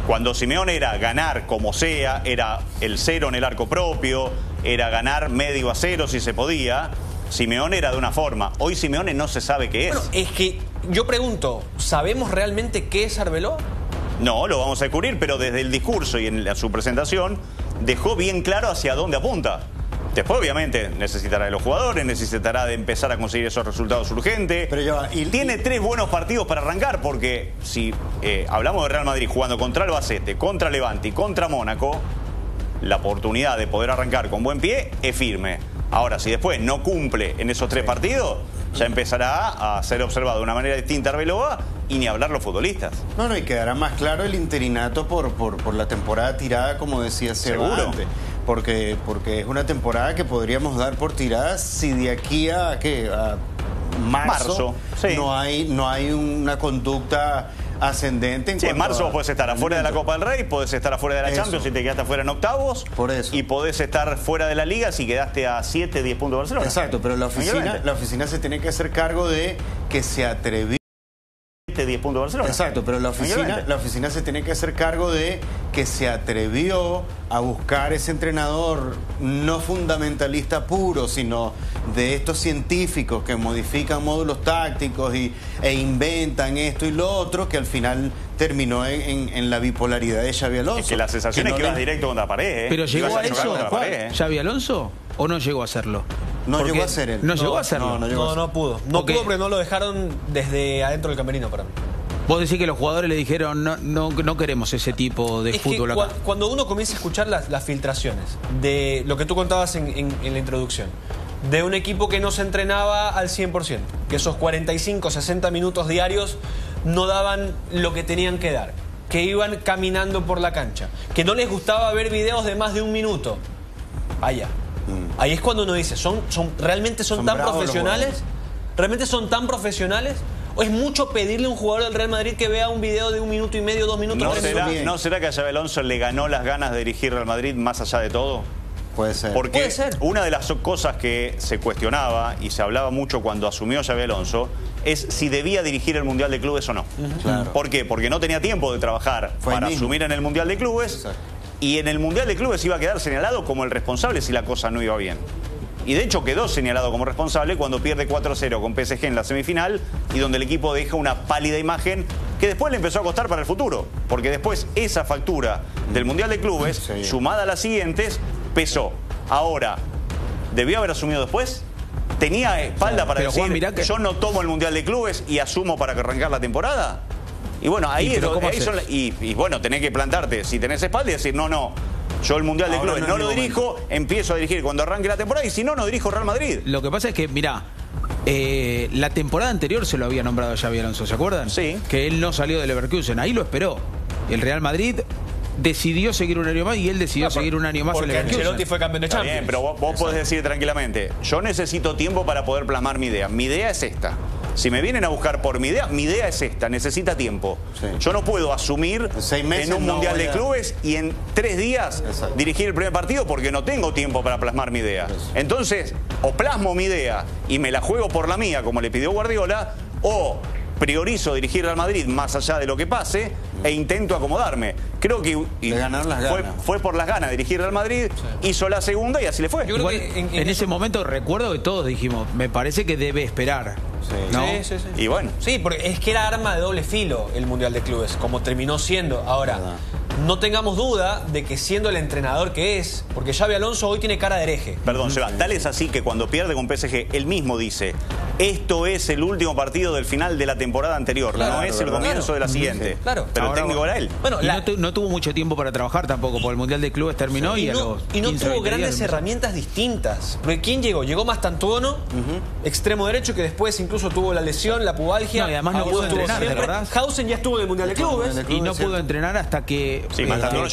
Cuando Simeone era ganar como sea, era el 0 en el arco propio, era ganar medio a cero si se podía. Simeone era de una forma. Hoy Simeone no se sabe qué es. Bueno, es que yo pregunto, ¿sabemos realmente qué es Arbeloa? No, lo vamos a descubrir, pero desde el discurso y en su presentación dejó bien claro hacia dónde apunta. Después, obviamente, necesitará de los jugadores, necesitará de empezar a conseguir esos resultados urgentes. Pero tiene 3 buenos partidos para arrancar, porque si hablamos de Real Madrid jugando contra Albacete, contra Levante y contra Mónaco, la oportunidad de poder arrancar con buen pie es firme. Ahora, si después no cumple en esos 3 partidos, ya empezará a ser observado de una manera distinta Arbeloa y ni hablar los futbolistas. No, y quedará más claro el interinato por la temporada tirada, como decía Seba antes. Porque es una temporada que podríamos dar por tirada si de aquí a marzo sí. no hay una conducta ascendente. En marzo puedes estar afuera de la Copa del Rey, puedes estar afuera de la Champions si te quedaste afuera en octavos. Por eso. Y podés estar fuera de la Liga si quedaste a 7, 10 puntos de Barcelona. Exacto, pero la oficina se tiene que hacer cargo de que se atrevió. 10 puntos de Barcelona. Exacto, pero la oficina se tiene que hacer cargo de que se atrevió a buscar ese entrenador no fundamentalista puro, sino de estos científicos que modifican módulos tácticos e inventan esto y lo otro, que al final terminó en la bipolaridad de Xabi Alonso. Es que la sensación es que vas directo contra la pared. ¿Pero llegó a eso Xabi Alonso o no llegó a hacerlo? No llegó a ser él. ¿No llegó a hacerlo? No pudo. No pudo porque no lo dejaron desde adentro del camerino para mí. Vos decís que los jugadores le dijeron no queremos ese tipo de fútbol acá. Cuando uno comienza a escuchar las filtraciones de lo que tú contabas en la introducción, de un equipo que no se entrenaba al 100%, que esos 45, 60 minutos diarios no daban lo que tenían que dar, que iban caminando por la cancha, que no les gustaba ver videos de más de 1 minuto. Vaya. Ahí es cuando uno dice, ¿realmente son tan profesionales? ¿Realmente son tan profesionales? ¿O es mucho pedirle a un jugador del Real Madrid que vea un video de 1 minuto y medio, 2 minutos? ¿No será que a Xabi Alonso le ganó las ganas de dirigir Real Madrid más allá de todo? Puede ser. Porque una de las cosas que se cuestionaba y se hablaba mucho cuando asumió Xabi Alonso es si debía dirigir el Mundial de Clubes o no. Claro. ¿Por qué? Porque no tenía tiempo de trabajar para asumir en el Mundial de Clubes. Exacto. Y en el Mundial de Clubes iba a quedar señalado como el responsable si la cosa no iba bien. Y de hecho quedó señalado como responsable cuando pierde 4-0 con PSG en la semifinal y donde el equipo deja una pálida imagen que después le empezó a costar para el futuro. Porque después esa factura del Mundial de Clubes, sumada a las siguientes, pesó. Ahora, ¿debió haber asumido después? ¿Tenía espalda para decir, Juan, yo no tomo el Mundial de Clubes y asumo para arrancar la temporada? Y bueno, bueno, tenés que plantarte, si tenés espalda y decir, no, yo el Mundial de Clubes no lo dirijo, empiezo a dirigir cuando arranque la temporada y si no dirijo Real Madrid. Lo que pasa es que, mirá, la temporada anterior se lo había nombrado a Xabi Alonso, ¿se acuerdan? Sí. Que él no salió del Leverkusen, ahí lo esperó. El Real Madrid decidió seguir un año más y él decidió seguir un año más en el Leverkusen. Porque Ancelotti fue campeón de Champions. Bien, pero vos podés decir tranquilamente, yo necesito tiempo para poder plasmar mi idea. Mi idea es esta. Si me vienen a buscar por mi idea es esta, necesita tiempo. Sí. Yo no puedo asumir en un Mundial de Clubes y en 3 días dirigir el primer partido porque no tengo tiempo para plasmar mi idea. Entonces, o plasmo mi idea y me la juego por la mía, como le pidió Guardiola, o priorizo dirigir al Madrid más allá de lo que pase e intento acomodarme. Creo que fue por las ganas de dirigir al Madrid, hizo la segunda y así le fue. Yo creo que en ese momento recuerdo que todos dijimos, me parece que debe esperar. ¿No? Sí. Y bueno. Sí, porque es que era arma de doble filo el Mundial de Clubes, como terminó siendo. Ahora, no tengamos duda de que siendo el entrenador que es, porque Xabi Alonso hoy tiene cara de hereje. Perdón, Seba, tal es así que cuando pierde con PSG, él mismo dice, esto es el último partido del final de la temporada anterior, no es el comienzo de la siguiente. Claro. Pero el técnico era él. Bueno, no tuvo mucho tiempo para trabajar tampoco, porque el Mundial de Clubes terminó y no tuvo grandes herramientas distintas. Porque ¿quién llegó? Llegó Mastantuono, extremo derecho, que después incluso tuvo la lesión, la pubalgia. No, y además no pudo entrenar, ¿te acordás? Hausen ya estuvo en el Mundial de Clubes. Y no pudo entrenar hasta que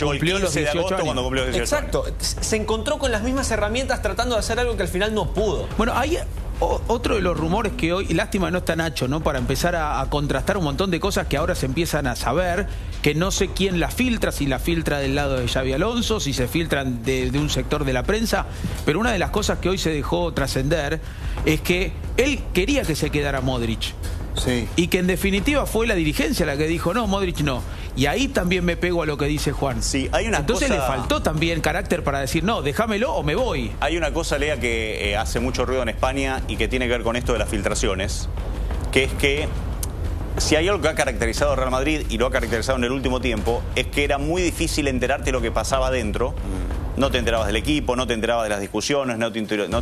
cumplió los 18 años. Cuando cumplió los 18 Exacto. Se encontró con las mismas herramientas tratando de hacer algo que al final no pudo. Bueno, hay otro de los rumores que hoy, y lástima no está Nacho, ¿no? Para empezar a contrastar un montón de cosas que ahora se empiezan a saber, que no sé quién las filtra, si la filtra del lado de Xabi Alonso, si se filtran de un sector de la prensa, pero una de las cosas que hoy se dejó trascender es que él quería que se quedara Modric. Sí. Y que en definitiva fue la dirigencia la que dijo, no, Modric no. Y ahí también me pego a lo que dice Juan. Sí, hay una Entonces cosa... le faltó también carácter para decir, no, déjamelo o me voy. Hay una cosa, Lea, que hace mucho ruido en España y que tiene que ver con esto de las filtraciones, que es que si hay algo que ha caracterizado a Real Madrid, y lo ha caracterizado en el último tiempo, es que era muy difícil enterarte de lo que pasaba adentro. No te enterabas del equipo, no te enterabas de las discusiones, no te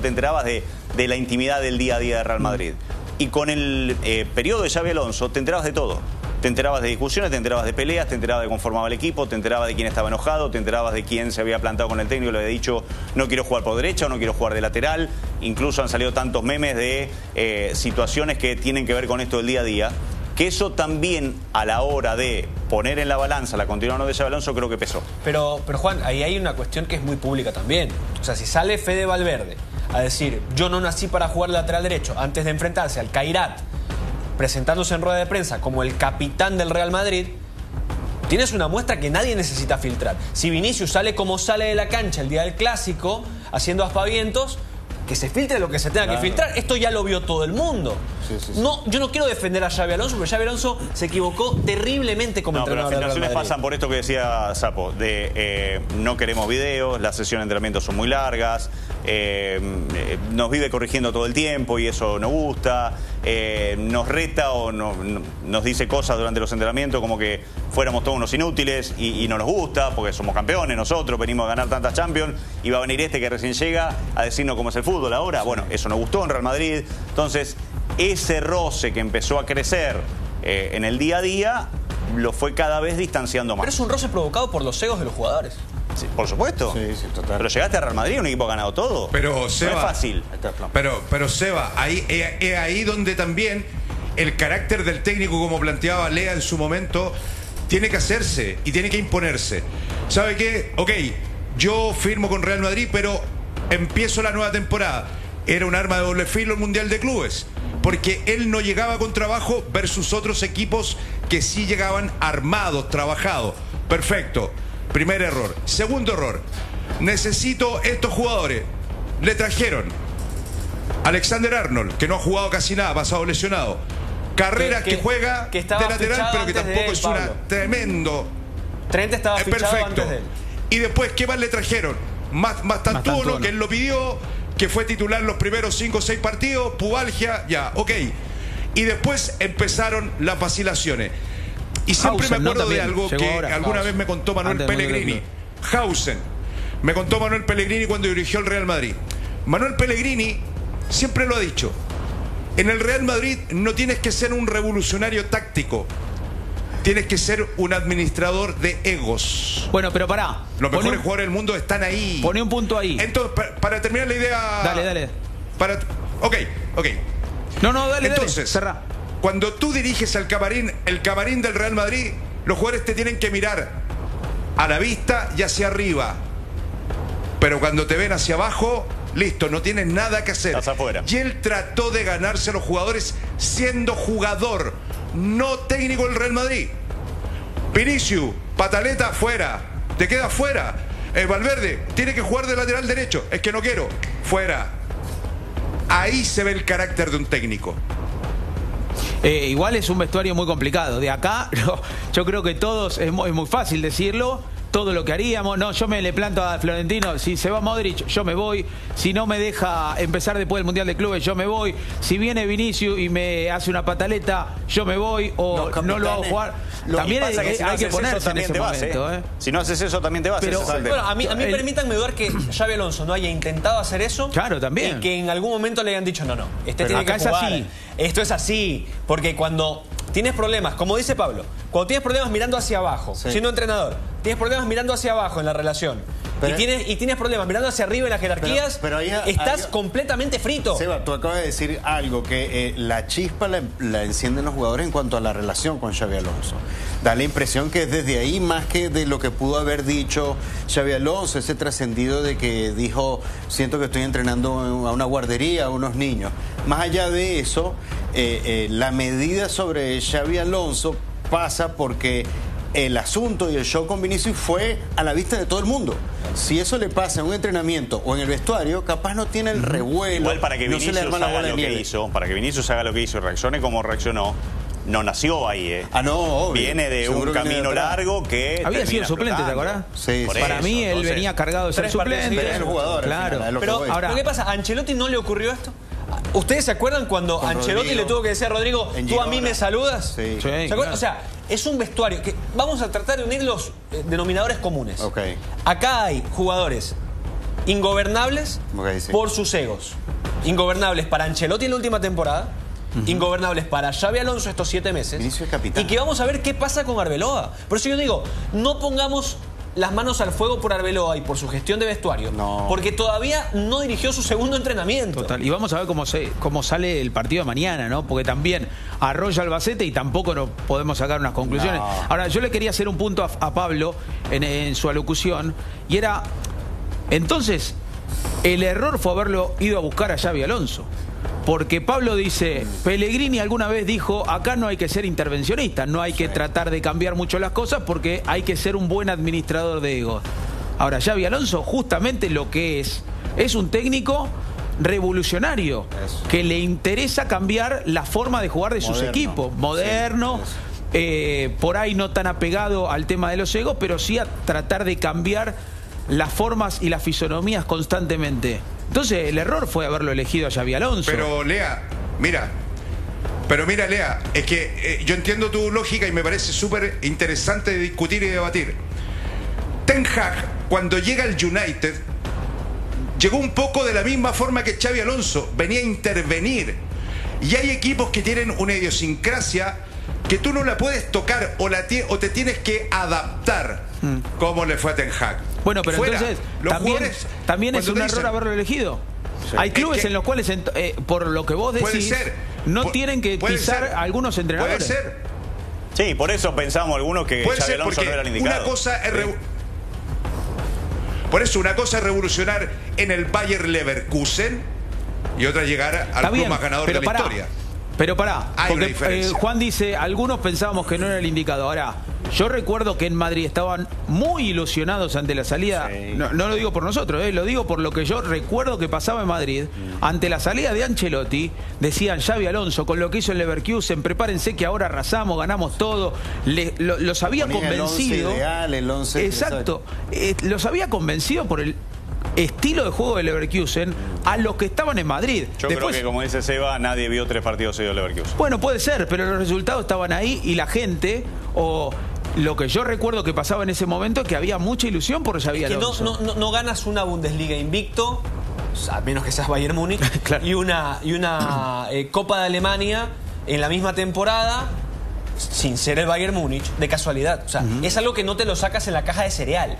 enterabas de la intimidad del día a día de Real Madrid. Y con el periodo de Xabi Alonso te enterabas de todo. Te enterabas de discusiones, te enterabas de peleas, te enterabas de cómo formaba el equipo, te enterabas de quién estaba enojado, te enterabas de quién se había plantado con el técnico y le había dicho no quiero jugar por derecha o no quiero jugar de lateral. Incluso han salido tantos memes de situaciones que tienen que ver con esto del día a día, que eso también a la hora de poner en la balanza la continuidad de Xabi Alonso creo que pesó. Pero Juan, ahí hay una cuestión que es muy pública también. O sea, si sale Fede Valverde a decir yo no nací para jugar lateral derecho antes de enfrentarse al Kairat, presentándose en rueda de prensa como el capitán del Real Madrid, tienes una muestra que nadie necesita filtrar. Si Vinicius sale como sale de la cancha el día del Clásico, haciendo aspavientos, que se filtre lo que se tenga que filtrar. Esto ya lo vio todo el mundo. No, yo no quiero defender a Xabi Alonso, porque Xabi Alonso se equivocó terriblemente como entrenador del Real Madrid. Las filtraciones pasan por esto que decía Sapo, de no queremos videos, las sesiones de entrenamiento son muy largas, nos vive corrigiendo todo el tiempo y eso nos gusta, nos reta o nos dice cosas durante los entrenamientos como que fuéramos todos unos inútiles y no nos gusta porque somos campeones nosotros, venimos a ganar tantas Champions y va a venir este que recién llega a decirnos cómo es el fútbol ahora. Bueno, eso nos gustó en Real Madrid. Entonces, ese roce que empezó a crecer en el día a día lo fue cada vez distanciando más. Pero es un roce provocado por los egos de los jugadores. Sí, por supuesto. Sí, total. Pero llegaste a Real Madrid, un equipo que ha ganado todo. Pero, Seba, no es fácil. Pero Seba, ahí donde también el carácter del técnico, como planteaba Lea en su momento, tiene que hacerse y tiene que imponerse. ¿Sabe qué? Ok, yo firmo con Real Madrid, pero empiezo la nueva temporada. Era un arma de doble filo el Mundial de Clubes, porque él no llegaba con trabajo versus otros equipos que sí llegaban armados, trabajados. Perfecto. Primer error. Segundo error. Necesito estos jugadores. Le trajeron Alexander Arnold, que no ha jugado casi nada, pasado lesionado. Carreras que juega de lateral, pero que tampoco es una tremendo. Trent estaba fichado antes de él. Y después, ¿qué más le trajeron? Mastantuono, que él lo pidió, que fue titular los primeros 5 o 6 partidos, pubalgia, ya, ok. Y después empezaron las vacilaciones. Y siempre Hausen, me acuerdo de algo que ahora. alguna vez me contó Manuel Pellegrini. Hausen. Me contó Manuel Pellegrini cuando dirigió el Real Madrid. Manuel Pellegrini siempre lo ha dicho. En el Real Madrid no tienes que ser un revolucionario táctico. Tienes que ser un administrador de egos. Bueno, pero pará. Los mejores jugadores del mundo están ahí. Pone un punto ahí. Entonces, para terminar la idea... Dale. Ok. No, dale. Entonces, cerrá. Cuando tú diriges el camarín del Real Madrid, los jugadores te tienen que mirar a la vista y hacia arriba. Pero cuando te ven hacia abajo, listo, no tienes nada que hacer. Estás afuera. Y él trató de ganarse a los jugadores siendo jugador, no técnico del Real Madrid. Vinicius, pataleta, fuera. Te queda fuera. Valverde, tiene que jugar de lateral derecho. Es que no quiero. Fuera. Ahí se ve el carácter de un técnico. Igual es un vestuario muy complicado. De acá, yo creo que todos, es muy fácil decirlo, todo lo que haríamos. No, yo me le planto a Florentino, si se va Modric, yo me voy. Si no me deja empezar después del Mundial de Clubes, yo me voy. Si viene Vinicius y me hace una pataleta, yo me voy. O no lo hago jugar. También hay que ponerse en ese momento. Si no haces eso, también te vas. Pero, bueno, a mí permítanme dudar que Xabi Alonso no haya intentado hacer eso. Claro, también. Y que en algún momento le hayan dicho, no, este tiene que jugar. Así. Esto es así. Porque cuando tienes problemas, como dice Pablo, cuando tienes problemas mirando hacia abajo, siendo entrenador, tienes problemas mirando hacia abajo en la relación, y tienes problemas mirando hacia arriba en las jerarquías, pero estás completamente frito. Seba, tú acabas de decir algo que la chispa la encienden los jugadores en cuanto a la relación con Xabi Alonso. Da la impresión que es desde ahí más que de lo que pudo haber dicho Xabi Alonso, ese trascendido de que dijo, siento que estoy entrenando a una guardería, a unos niños. Más allá de eso, la medida sobre Xabi Alonso pasa porque el asunto y el show con Vinicius fue a la vista de todo el mundo. Si eso le pasa en un entrenamiento o en el vestuario, capaz no tiene el revuelo. Igual para que Vinicius haga lo que hizo, y reaccione como reaccionó, no nació ahí, ¿eh? Ah, no, obvio. Viene de un camino largo que había sido suplente, ¿te acordás? Sí, sí. Para mí él venía cargado de ser suplente. El jugador, claro. Pero ahora, ¿qué pasa? ¿A Ancelotti no le ocurrió esto? ¿Ustedes se acuerdan cuando Ancelotti le tuvo que decir a Rodrigo, tú a mí me saludas? Sí. ¿Se acuerdan? O sea, es un vestuario que vamos a tratar de unir los denominadores comunes. Okay. Acá hay jugadores ingobernables por sus egos. Ingobernables para Ancelotti en la última temporada. Ingobernables para Xabi Alonso estos 7 meses. Inicio de capitán. Y que vamos a ver qué pasa con Arbeloa. Por eso yo digo, no pongamos las manos al fuego por Arbeloa y por su gestión de vestuario. No. Porque todavía no dirigió su segundo entrenamiento. Total. Y vamos a ver cómo sale el partido de mañana, ¿no? Porque también arrolla Albacete y tampoco nos podemos sacar unas conclusiones. No. Ahora, yo le quería hacer un punto a Pablo en su alocución. Y era, entonces, el error fue haberlo ido a buscar a Xabi Alonso. Porque Pablo dice, Pellegrini alguna vez dijo, acá no hay que ser intervencionista, no hay que tratar de cambiar mucho las cosas porque hay que ser un buen administrador de egos. Ahora, Xabi Alonso justamente lo que es un técnico revolucionario, que le interesa cambiar la forma de jugar de sus equipos. Moderno, por ahí no tan apegado al tema de los egos, pero sí a tratar de cambiar las formas y las fisonomías constantemente. Entonces el error fue haberlo elegido a Xabi Alonso. Pero Lea, mira, Lea, es que yo entiendo tu lógica y me parece súper interesante discutir y debatir. Ten Hag, cuando llega al United, llegó un poco de la misma forma que Xabi Alonso, venía a intervenir. Y hay equipos que tienen una idiosincrasia que tú no la puedes tocar o te tienes que adaptar, como le fue a Ten Hag. Bueno, pero entonces también es un error haberlo elegido. Sí. Hay clubes en los cuales, por lo que vos decís, no tienen que pisar a algunos entrenadores. Puede ser. Sí, por eso pensamos algunos que Xabi Alonso no era el indicado. Una cosa es por eso una cosa es revolucionar en el Bayer Leverkusen y otra llegar al club más ganador de la historia. Pero pará, porque Juan dice, algunos pensábamos que no era el indicado. Ahora, yo recuerdo que en Madrid estaban muy ilusionados ante la salida, no lo digo por nosotros, lo digo por lo que yo recuerdo que pasaba en Madrid, ante la salida de Ancelotti, decían Xabi Alonso, con lo que hizo el Leverkusen, prepárense que ahora arrasamos, ganamos todo, los había convencido. El 11 exacto, los había convencido por el estilo de juego de Leverkusen a los que estaban en Madrid. Yo creo que, como dice Seba, nadie vio 3 partidos seguidos de Leverkusen. Bueno, puede ser, pero los resultados estaban ahí y la gente, o lo que yo recuerdo que pasaba en ese momento, que había mucha ilusión por Xabi Alonso. No ganas una Bundesliga invicto, a menos que seas Bayern Múnich, claro. y una Copa de Alemania en la misma temporada, sin ser el Bayern Múnich, de casualidad. O sea, es algo que no te lo sacas en la caja de cereal.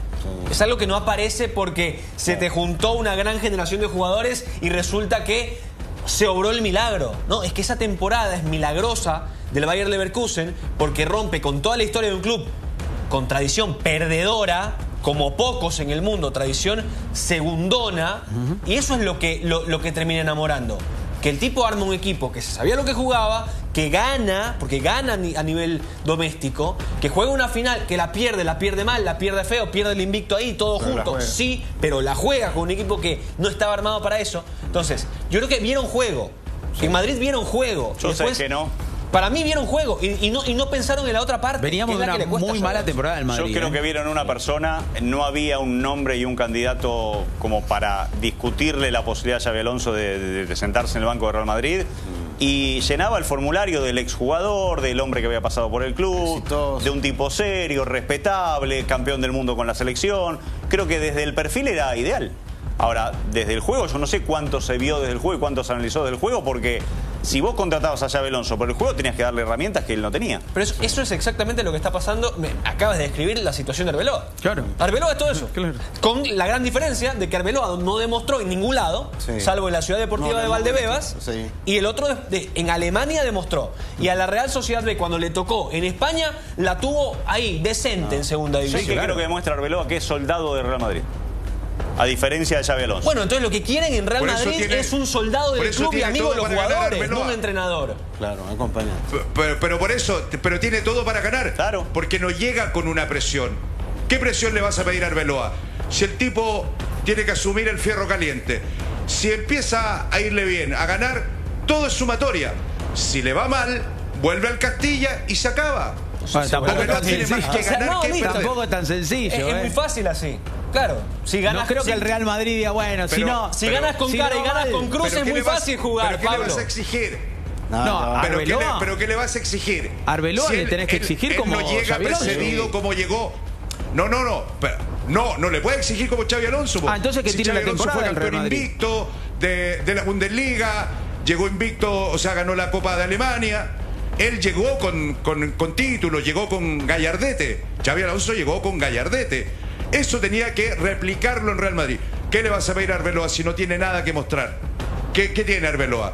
Es algo que no aparece porque se te juntó una gran generación de jugadores y resulta que se obró el milagro. No, es que esa temporada es milagrosa del Bayer Leverkusen porque rompe con toda la historia de un club con tradición perdedora, como pocos en el mundo, tradición segundona, y eso es lo que termina enamorando. Que el tipo arma un equipo que se sabía lo que jugaba, que gana, porque gana a nivel doméstico, que juega una final, que la pierde mal, la pierde feo, pierde el invicto ahí, todo junto, sí, pero la juega con un equipo que no estaba armado para eso. Entonces, yo creo que vieron juego. En Madrid vieron juego. Yo sé que no. Para mí vieron juego y no pensaron en la otra parte. Veníamos de una muy mala temporada del Madrid. Yo creo que vieron una persona, no había un nombre y un candidato como para discutirle la posibilidad a Xabi Alonso de sentarse en el banco de Real Madrid. Y llenaba el formulario del exjugador, del hombre que había pasado por el club, de un tipo serio, respetable, campeón del mundo con la selección. Creo que desde el perfil era ideal. Ahora, desde el juego, yo no sé cuánto se vio desde el juego y cuánto se analizó del juego, porque si vos contratabas a Xabi Alonso por el juego, tenías que darle herramientas que él no tenía. Pero eso es exactamente lo que está pasando. Acabas de describir la situación de Arbeloa. Claro. Arbeloa es todo eso. Claro. Con la gran diferencia de que Arbeloa no demostró en ningún lado, salvo en la Ciudad Deportiva de Valdebebas, y el otro en Alemania demostró. Y a la Real Sociedad B, cuando le tocó en España, la tuvo ahí, decente en segunda división. Sí, que creo que demuestra Arbeloa que es soldado de Real Madrid. A diferencia de Xabi Alonso. Bueno, entonces lo que quieren en Real Madrid es un soldado del club y amigo de los jugadores, no un entrenador. Claro, acompaña. Pero tiene todo para ganar. Claro. Porque no llega con una presión. ¿Qué presión le vas a pedir a Arbeloa? Si el tipo tiene que asumir el fierro caliente, si empieza a irle bien, a ganar, todo es sumatoria. Si le va mal, vuelve al Castilla y se acaba. Bueno, tampoco Porque no tiene más que ganar que perder. Tampoco es tan sencillo. Es muy fácil así. Claro, si ganas, no creo que el Real Madrid diga, bueno, si ganas con cara y ganas con cruz es muy fácil jugar, ¿Pero Pablo? qué le vas a exigir? ¿Pero qué le vas a exigir? Arbeloa le tenés que exigir él como no llega Xabi Alonso. precedido como llegó. No le puede exigir como Xabi Alonso. Entonces que tiene la temporada fue del Real campeón Madrid. invicto de la Bundesliga, llegó invicto, o sea, ganó la Copa de Alemania. Él llegó con títulos, llegó con gallardete. Xabi Alonso llegó con gallardete. Eso tenía que replicarlo en Real Madrid. ¿Qué le vas a pedir a Arbeloa si no tiene nada que mostrar? ¿Qué tiene Arbeloa?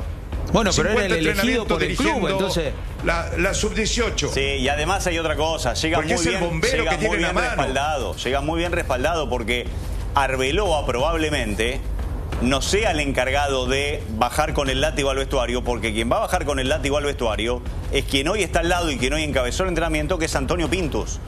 Bueno, pero era el elegido por el club, entonces... La sub-18. Sí, y además hay otra cosa. Llega porque muy es el bien, bombero que tiene la mano. Respaldado. Llega muy bien respaldado porque Arbeloa probablemente no sea el encargado de bajar con el látigo al vestuario, porque quien va a bajar con el látigo al vestuario es quien hoy está al lado y quien hoy encabezó el entrenamiento, que es Antonio Pintus,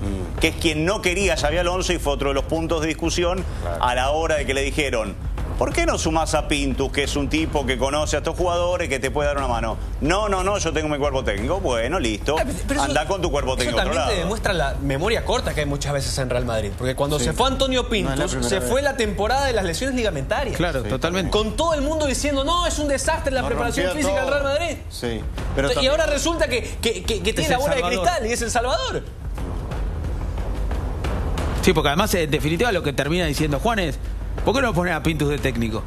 que es quien no quería a Xabi Alonso y fue otro de los puntos de discusión a la hora de que le dijeron: ¿por qué no sumás a Pintus, que es un tipo que conoce a estos jugadores, que te puede dar una mano? No, yo tengo mi cuerpo técnico. Bueno, listo. Anda con tu cuerpo técnico. Eso también te demuestra la memoria corta que hay muchas veces en Real Madrid. Porque cuando se fue Antonio Pintus, se fue la temporada de las lesiones ligamentarias. Claro, totalmente. Con todo el mundo diciendo, no, es un desastre la preparación física del Real Madrid. Sí. Y ahora resulta que tiene la bola de cristal y es El Salvador. Sí, porque además, en definitiva, lo que termina diciendo Juan es: ¿por qué no poner a Pintus de técnico?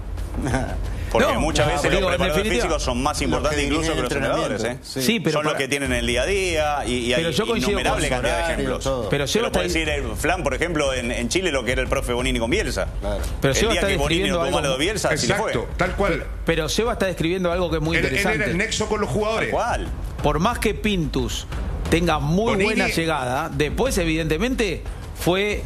Porque muchas veces los preparadores físicos son más importantes incluso que los entrenadores. Sí, pero son los que tienen el día a día y hay innumerable cantidad de ejemplos. Pero Seba puede decir Flan, por ejemplo, en Chile, lo que era el profe Bonini con Bielsa. Claro. Pero el día que Bonini no tomó lo de Bielsa, así le fue. Exacto, tal cual. Pero Seba está describiendo algo que es muy interesante. Él era el nexo con los jugadores. ¿Cuál? Por más que Pintus tenga muy buena llegada, después evidentemente fue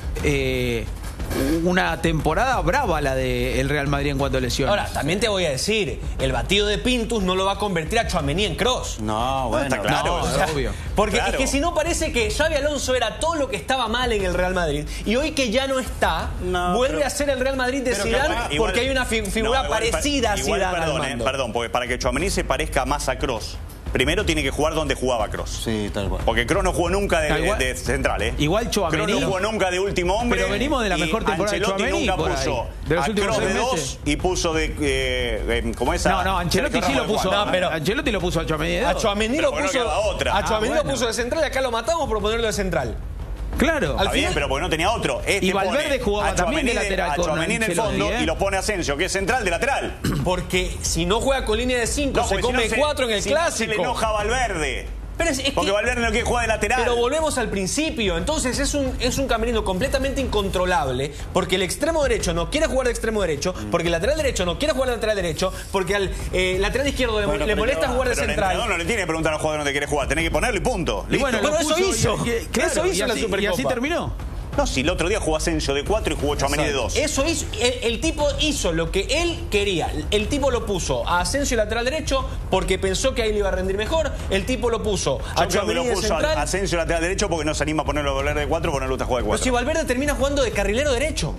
una temporada brava la del Real Madrid en cuanto a lesiones. Ahora, también te voy a decir, el batido de Pintus no lo va a convertir a Tchouaméni en Kroos. No, bueno, está claro. No, o sea, obvio. Porque es que si no parece que Xabi Alonso era todo lo que estaba mal en el Real Madrid y hoy que ya no está, vuelve a ser el Real Madrid de Zidane porque hay una figura parecida a Zidane. Perdón, porque para que Tchouaméni se parezca más a Kroos, primero tiene que jugar donde jugaba Kroos. Sí, tal cual. Porque Kroos no jugó nunca de central, ¿eh? Igual Tchouaméni. Kroos no jugó nunca de último hombre. Pero venimos de la mejor temporada de Tchouaméni. Nunca puso de los a últimos Kroos de 6 2 meses. y puso de... ¿cómo es? No, Ancelotti sí lo puso. Ancelotti lo puso a Tchouaméni de 2. A Tchouaméni lo puso de central y acá lo matamos por ponerlo de central. Claro. Está bien, pero porque no tenía otro. Y Valverde jugaba también de lateral a Tchouaméni en el fondo y lo pone Asensio, que es central, de lateral. Porque si no juega con línea de 5, se come 4 en el clásico. Se le enoja a Valverde. Pero porque Valverde no quiere jugar de lateral. Pero volvemos al principio. Entonces es un camerino completamente incontrolable. Porque el extremo derecho no quiere jugar de extremo derecho. Porque el lateral derecho no quiere jugar de lateral derecho. Porque al lateral izquierdo le molesta jugar de central. No le tiene que preguntar al jugador dónde quiere jugar. Tenés que ponerlo y punto. Y bueno, eso hizo. Eso hizo la Supercopa. Y así terminó. No, si el otro día jugó Asensio de 4 y jugó Tchouaméni de 2. Eso hizo, el tipo hizo lo que él quería. El tipo lo puso a Asensio lateral derecho porque pensó que ahí le iba a rendir mejor. El tipo lo puso a Tchouaméni de central. A Asensio lateral derecho porque no se anima a ponerlo a Valverde de 4 porque no le gusta jugar de 4. Pero si Valverde termina jugando de carrilero derecho.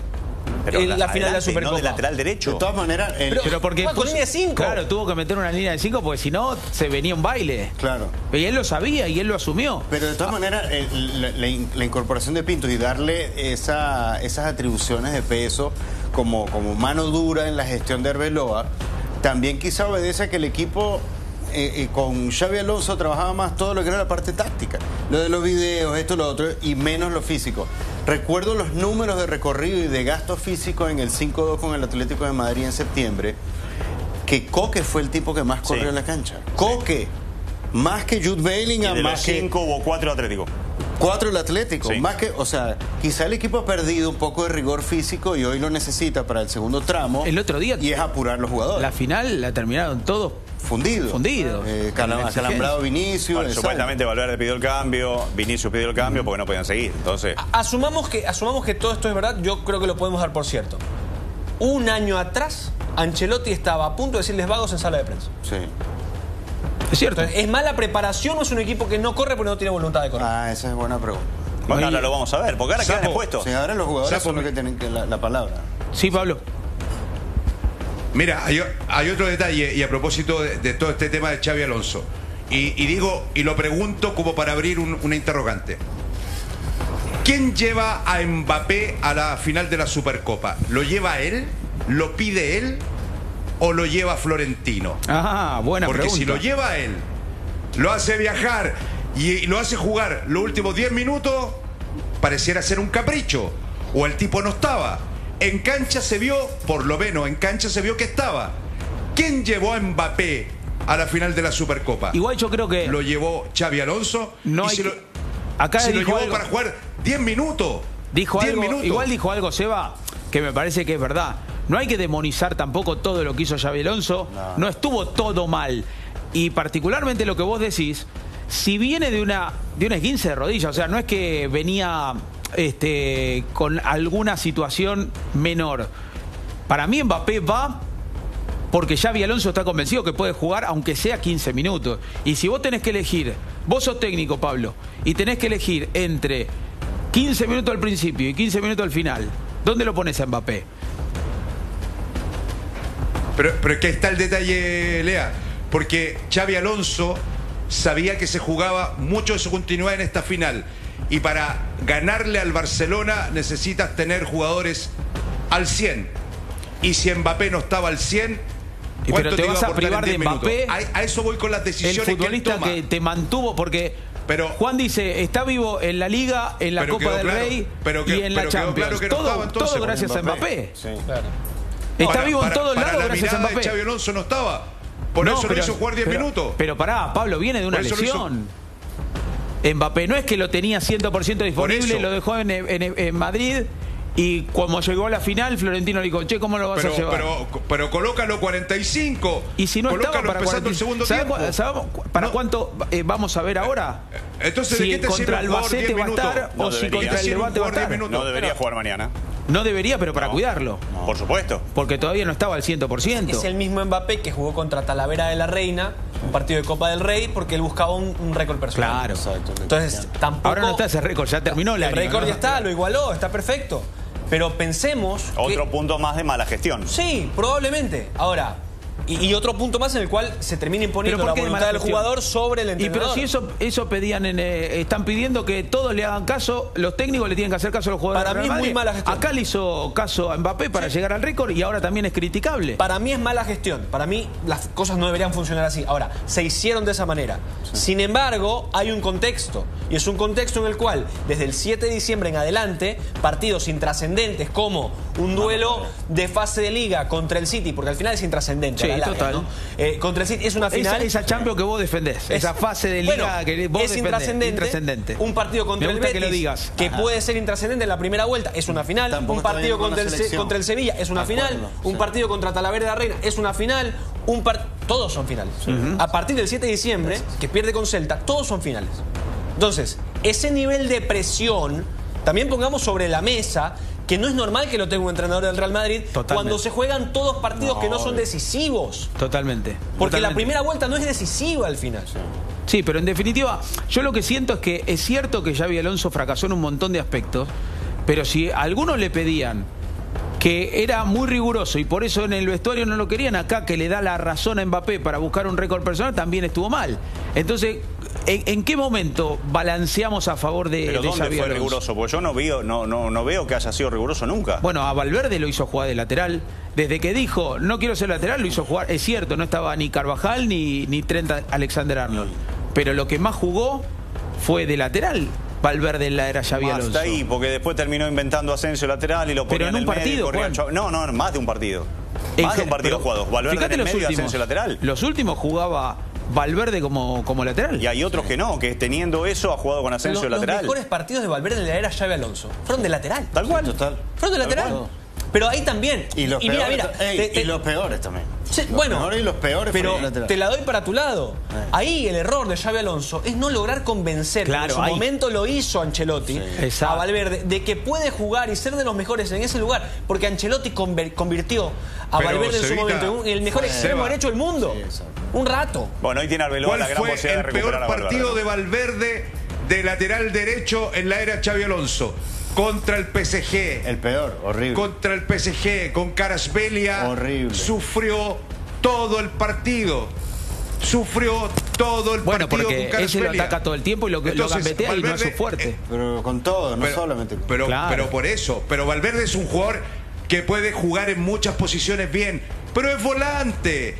Pero la final de la Supercopa. No de lateral derecho. De todas maneras, pero porque con línea de 5. Claro, tuvo que meter una línea de 5 porque si no se venía un baile. Claro. Y él lo sabía y él lo asumió. Pero de todas maneras, la incorporación de Pintus y darle esas atribuciones de peso como mano dura en la gestión de Arbeloa, también quizá obedece a que el equipo con Xabi Alonso trabajaba más todo lo que era la parte táctica, lo de los videos, esto, lo otro, y menos lo físico. Recuerdo los números de recorrido y de gasto físico en el 5-2 con el Atlético de Madrid en septiembre, que Coque fue el tipo que más corrió en la cancha. Coque, más que Jude Bellingham, de más los que 5 hubo 4 Atlético. 4 el Atlético, más que, o sea, quizá el equipo ha perdido un poco de rigor físico y hoy lo necesita para el segundo tramo. El otro día. Y es apurar los jugadores. La final la terminaron todos fundidos. Calambrado Vinicius. Supuestamente Valverde pidió el cambio, Vinicius pidió el cambio porque no podían seguir. Entonces, asumamos que todo esto es verdad, yo creo que lo podemos dar por cierto. Un año atrás, Ancelotti estaba a punto de decirles vagos en sala de prensa. Sí. Es cierto. Entonces, ¿es mala preparación o es un equipo que no corre porque no tiene voluntad de correr? Esa es buena pregunta. Bueno, ahora lo vamos a ver, porque ahora quedan expuestos. Sí, ahora los jugadores son los que tienen la palabra. Sí, Pablo. Mira, hay otro detalle, y a propósito de todo este tema de Xabi Alonso. y lo pregunto como para abrir una interrogante. ¿Quién lleva a Mbappé a la final de la Supercopa? ¿Lo lleva él? ¿Lo pide él? ¿O lo lleva Florentino? Ah, buena pregunta. Porque si lo lleva él, lo hace viajar y lo hace jugar los últimos 10 minutos, pareciera ser un capricho. O el tipo no estaba. En cancha se vio, por lo menos en cancha se vio que estaba. ¿Quién llevó a Mbappé a la final de la Supercopa? Igual yo creo que... ¿Lo llevó Xabi Alonso? No hay acá se lo llevó algo, para jugar 10 minutos. Dijo 10 algo, minutos. igual dijo algo, Seba, que me parece que es verdad. No hay que demonizar tampoco todo lo que hizo Xabi Alonso. No estuvo todo mal. Y particularmente lo que vos decís, si viene de una esguince de rodilla, o sea, no es que venía con alguna situación menor. Para mí Mbappé va porque Xabi Alonso está convencido que puede jugar aunque sea 15 minutos. Y si vos tenés que elegir, vos sos técnico, Pablo, y tenés que elegir entre 15 minutos al principio y 15 minutos al final, ¿dónde lo pones a Mbappé? Pero es que está el detalle, Lea, porque Xabi Alonso sabía que se jugaba mucho de su continuidad en esta final, y para ganarle al Barcelona necesitas tener jugadores al 100, y si Mbappé no estaba al 100, pero te vas a privar de Mbappé. A eso voy con las decisiones el futbolista que él toma. Que te mantuvo, porque pero, Juan dice, está vivo en la Liga, en la Copa del Rey y en la Champions. Claro todo gracias a Mbappé. Sí. Claro. Está vivo en todos lados gracias a Mbappé. Xabi Alonso no estaba. Por eso lo hizo jugar 10 minutos. Pero pará, Pablo, viene de una lesión. Mbappé no es que lo tenía 100% disponible, lo dejó en Madrid. Y cuando llegó a la final, Florentino le dijo, che, ¿cómo lo vas a llevar? Pero colócalo 45. Y si no estaba para empezando el segundo tiempo. ¿Sabemos para cuánto vamos a ver ahora? Entonces, si ¿de qué te contra el Albacete va a estar o si contra el Levante va a estar. No debería jugar mañana. No debería, pero para cuidarlo. No. Por supuesto. Porque todavía no estaba al 100%. Es el mismo Mbappé que jugó contra Talavera de la Reina, un partido de Copa del Rey, porque él buscaba un récord personal. Claro. Exacto. Entonces, tampoco... Ahora no está ese récord, ya terminó el récord ya está, lo igualó, está perfecto. Pero pensemos... Otro punto más de mala gestión. Sí, probablemente. Ahora... Y otro punto más en el cual se termina imponiendo la voluntad del jugador sobre el entrenador. Pero si eso pedían están pidiendo que todos le hagan caso, los técnicos le tienen que hacer caso a los jugadores. Para mí es muy mala gestión. Acá le hizo caso a Mbappé para llegar al récord y ahora también es criticable. Para mí es mala gestión. Para mí las cosas no deberían funcionar así. Ahora, se hicieron de esa manera. Sí. Sin embargo, hay un contexto. Y es un contexto en el cual, desde el 7 de diciembre en adelante, partidos intrascendentes como un duelo de fase de liga contra el City, porque al final es intrascendente. Sí, total. ¿No? Contra el City es una final. Esa Champions que vos defendés, esa fase de liga que vos defendés. Intrascendente. Un partido contra el Betis que puede ser intrascendente en la primera vuelta, es una final. Tampoco un partido contra el Sevilla es una final. Un partido contra Talavera de la Reina es una final. Todos son finales. A partir del 7 de diciembre, que pierde con Celta, todos son finales. Entonces, ese nivel de presión también pongamos sobre la mesa que no es normal que lo tenga un entrenador del Real Madrid cuando se juegan todos partidos que no son decisivos. Totalmente. Porque la primera vuelta no es decisiva al final. Sí, pero en definitiva, yo lo que siento es que es cierto que Xabi Alonso fracasó en un montón de aspectos, pero si a algunos le pedían que era muy riguroso y por eso en el vestuario no lo querían, acá que le da la razón a Mbappé para buscar un récord personal, también estuvo mal. Entonces, ¿en qué momento balanceamos a favor de Xabi Alonso? ¿Pero dónde fue riguroso? Porque yo no veo que haya sido riguroso nunca. Bueno, a Valverde lo hizo jugar de lateral. Desde que dijo, no quiero ser lateral, lo hizo jugar. Es cierto, no estaba ni Carvajal ni Trent Alexander-Arnold. Pero lo que más jugó fue de lateral. Valverde en la era Xabi Alonso. Hasta ahí, porque después terminó inventando Asensio lateral y lo ponía en el medio. No, más de un partido. Más de un partido jugado. Valverde en el medio y Asensio lateral. Los últimos jugaba Valverde como lateral. Y hay otros que no, que teniendo eso ha jugado con Asensio lateral. Los mejores partidos de Valverde en la era Xabi Alonso fueron de lateral. Tal cual. Fueron de lateral. Pero ahí también. Y los peores también. Sí, los peores pero te la doy para tu lado. Ahí el error de Xabi Alonso es no lograr convencer, como en su momento lo hizo Ancelotti, a Valverde, de que puede jugar y ser de los mejores en ese lugar. Porque Ancelotti convirtió a Valverde en su momento en el mejor extremo derecho del mundo. Un rato. Bueno, hoy tiene Arbeloa la gran posibilidad de recuperar a Valverde. ¿Cuál fue el peor partido de Valverde de lateral derecho en la era Xabi Alonso? Contra el PSG. El peor, horrible. Contra el PSG, con Kvaratskhelia. Horrible. Sufrió todo el partido. Sufrió todo el bueno, partido con porque Kvaratskhelia. ese lo ataca todo el tiempo y lo gambetea y no es su fuerte. Pero con todo, no solamente. Pero por eso. Pero Valverde es un jugador que puede jugar en muchas posiciones bien. Pero es volante.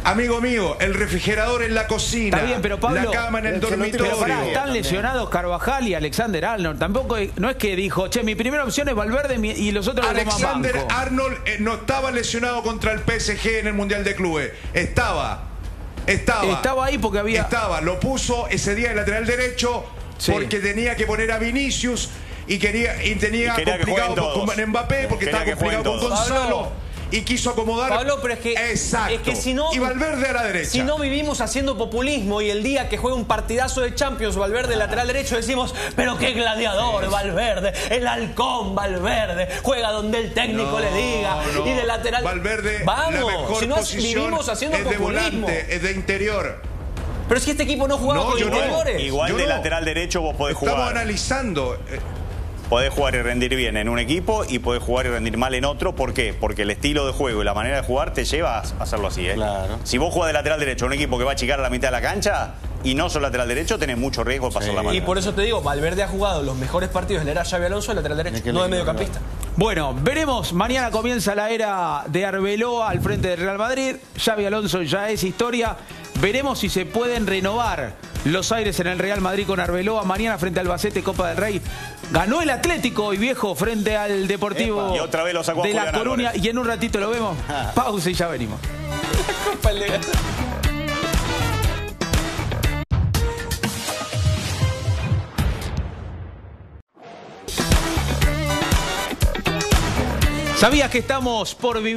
Amigo mío, el refrigerador en la cocina. Está bien, pero Pablo, la cama en el dormitorio. Pero pará, están lesionados Carvajal y Alexander Arnold. Tampoco no es que dijo, che, mi primera opción es Valverde y los otros Alexander Arnold no estaba lesionado contra el PSG en el Mundial de Clubes. Estaba ahí porque había... lo puso ese día de lateral derecho porque tenía que poner a Vinicius y tenía complicado con Mbappé porque estaba complicado con Gonzalo. Y quiso acomodar. Pablo, pero es que. Exacto. Es que si no. Y Valverde a la derecha. Si no vivimos haciendo populismo y el día que juega un partidazo de Champions, Valverde lateral derecho, decimos, pero qué gladiador, Valverde, el halcón Valverde, juega donde el técnico le diga. Y de lateral. Valverde, vamos, la mejor si no posición vivimos haciendo es de populismo. volante, es de interior. Pero si este equipo no jugaba con interiores. Igual de lateral derecho vos podés jugar. Estamos analizando. Podés jugar y rendir bien en un equipo y podés jugar y rendir mal en otro. ¿Por qué? Porque el estilo de juego y la manera de jugar te lleva a hacerlo así. Claro. Si vos jugás de lateral derecho en un equipo que va a achicar a la mitad de la cancha y no sos lateral derecho, tenés mucho riesgo de pasar la mano. Y por eso te digo, Valverde ha jugado los mejores partidos en la era Xabi Alonso de lateral derecho, no de mediocampista. Bueno, veremos. Mañana comienza la era de Arbeloa al frente del Real Madrid. Xabi Alonso ya es historia. Veremos si se pueden renovar los aires en el Real Madrid con Arbeloa. Mañana frente al Albacete, Copa del Rey. Ganó el Atlético hoy, viejo, frente al Deportivo y otra vez lo sacó de a La Coruña. Y en un ratito lo vemos. Pausa y ya venimos. ¿Sabías que estamos por vivir?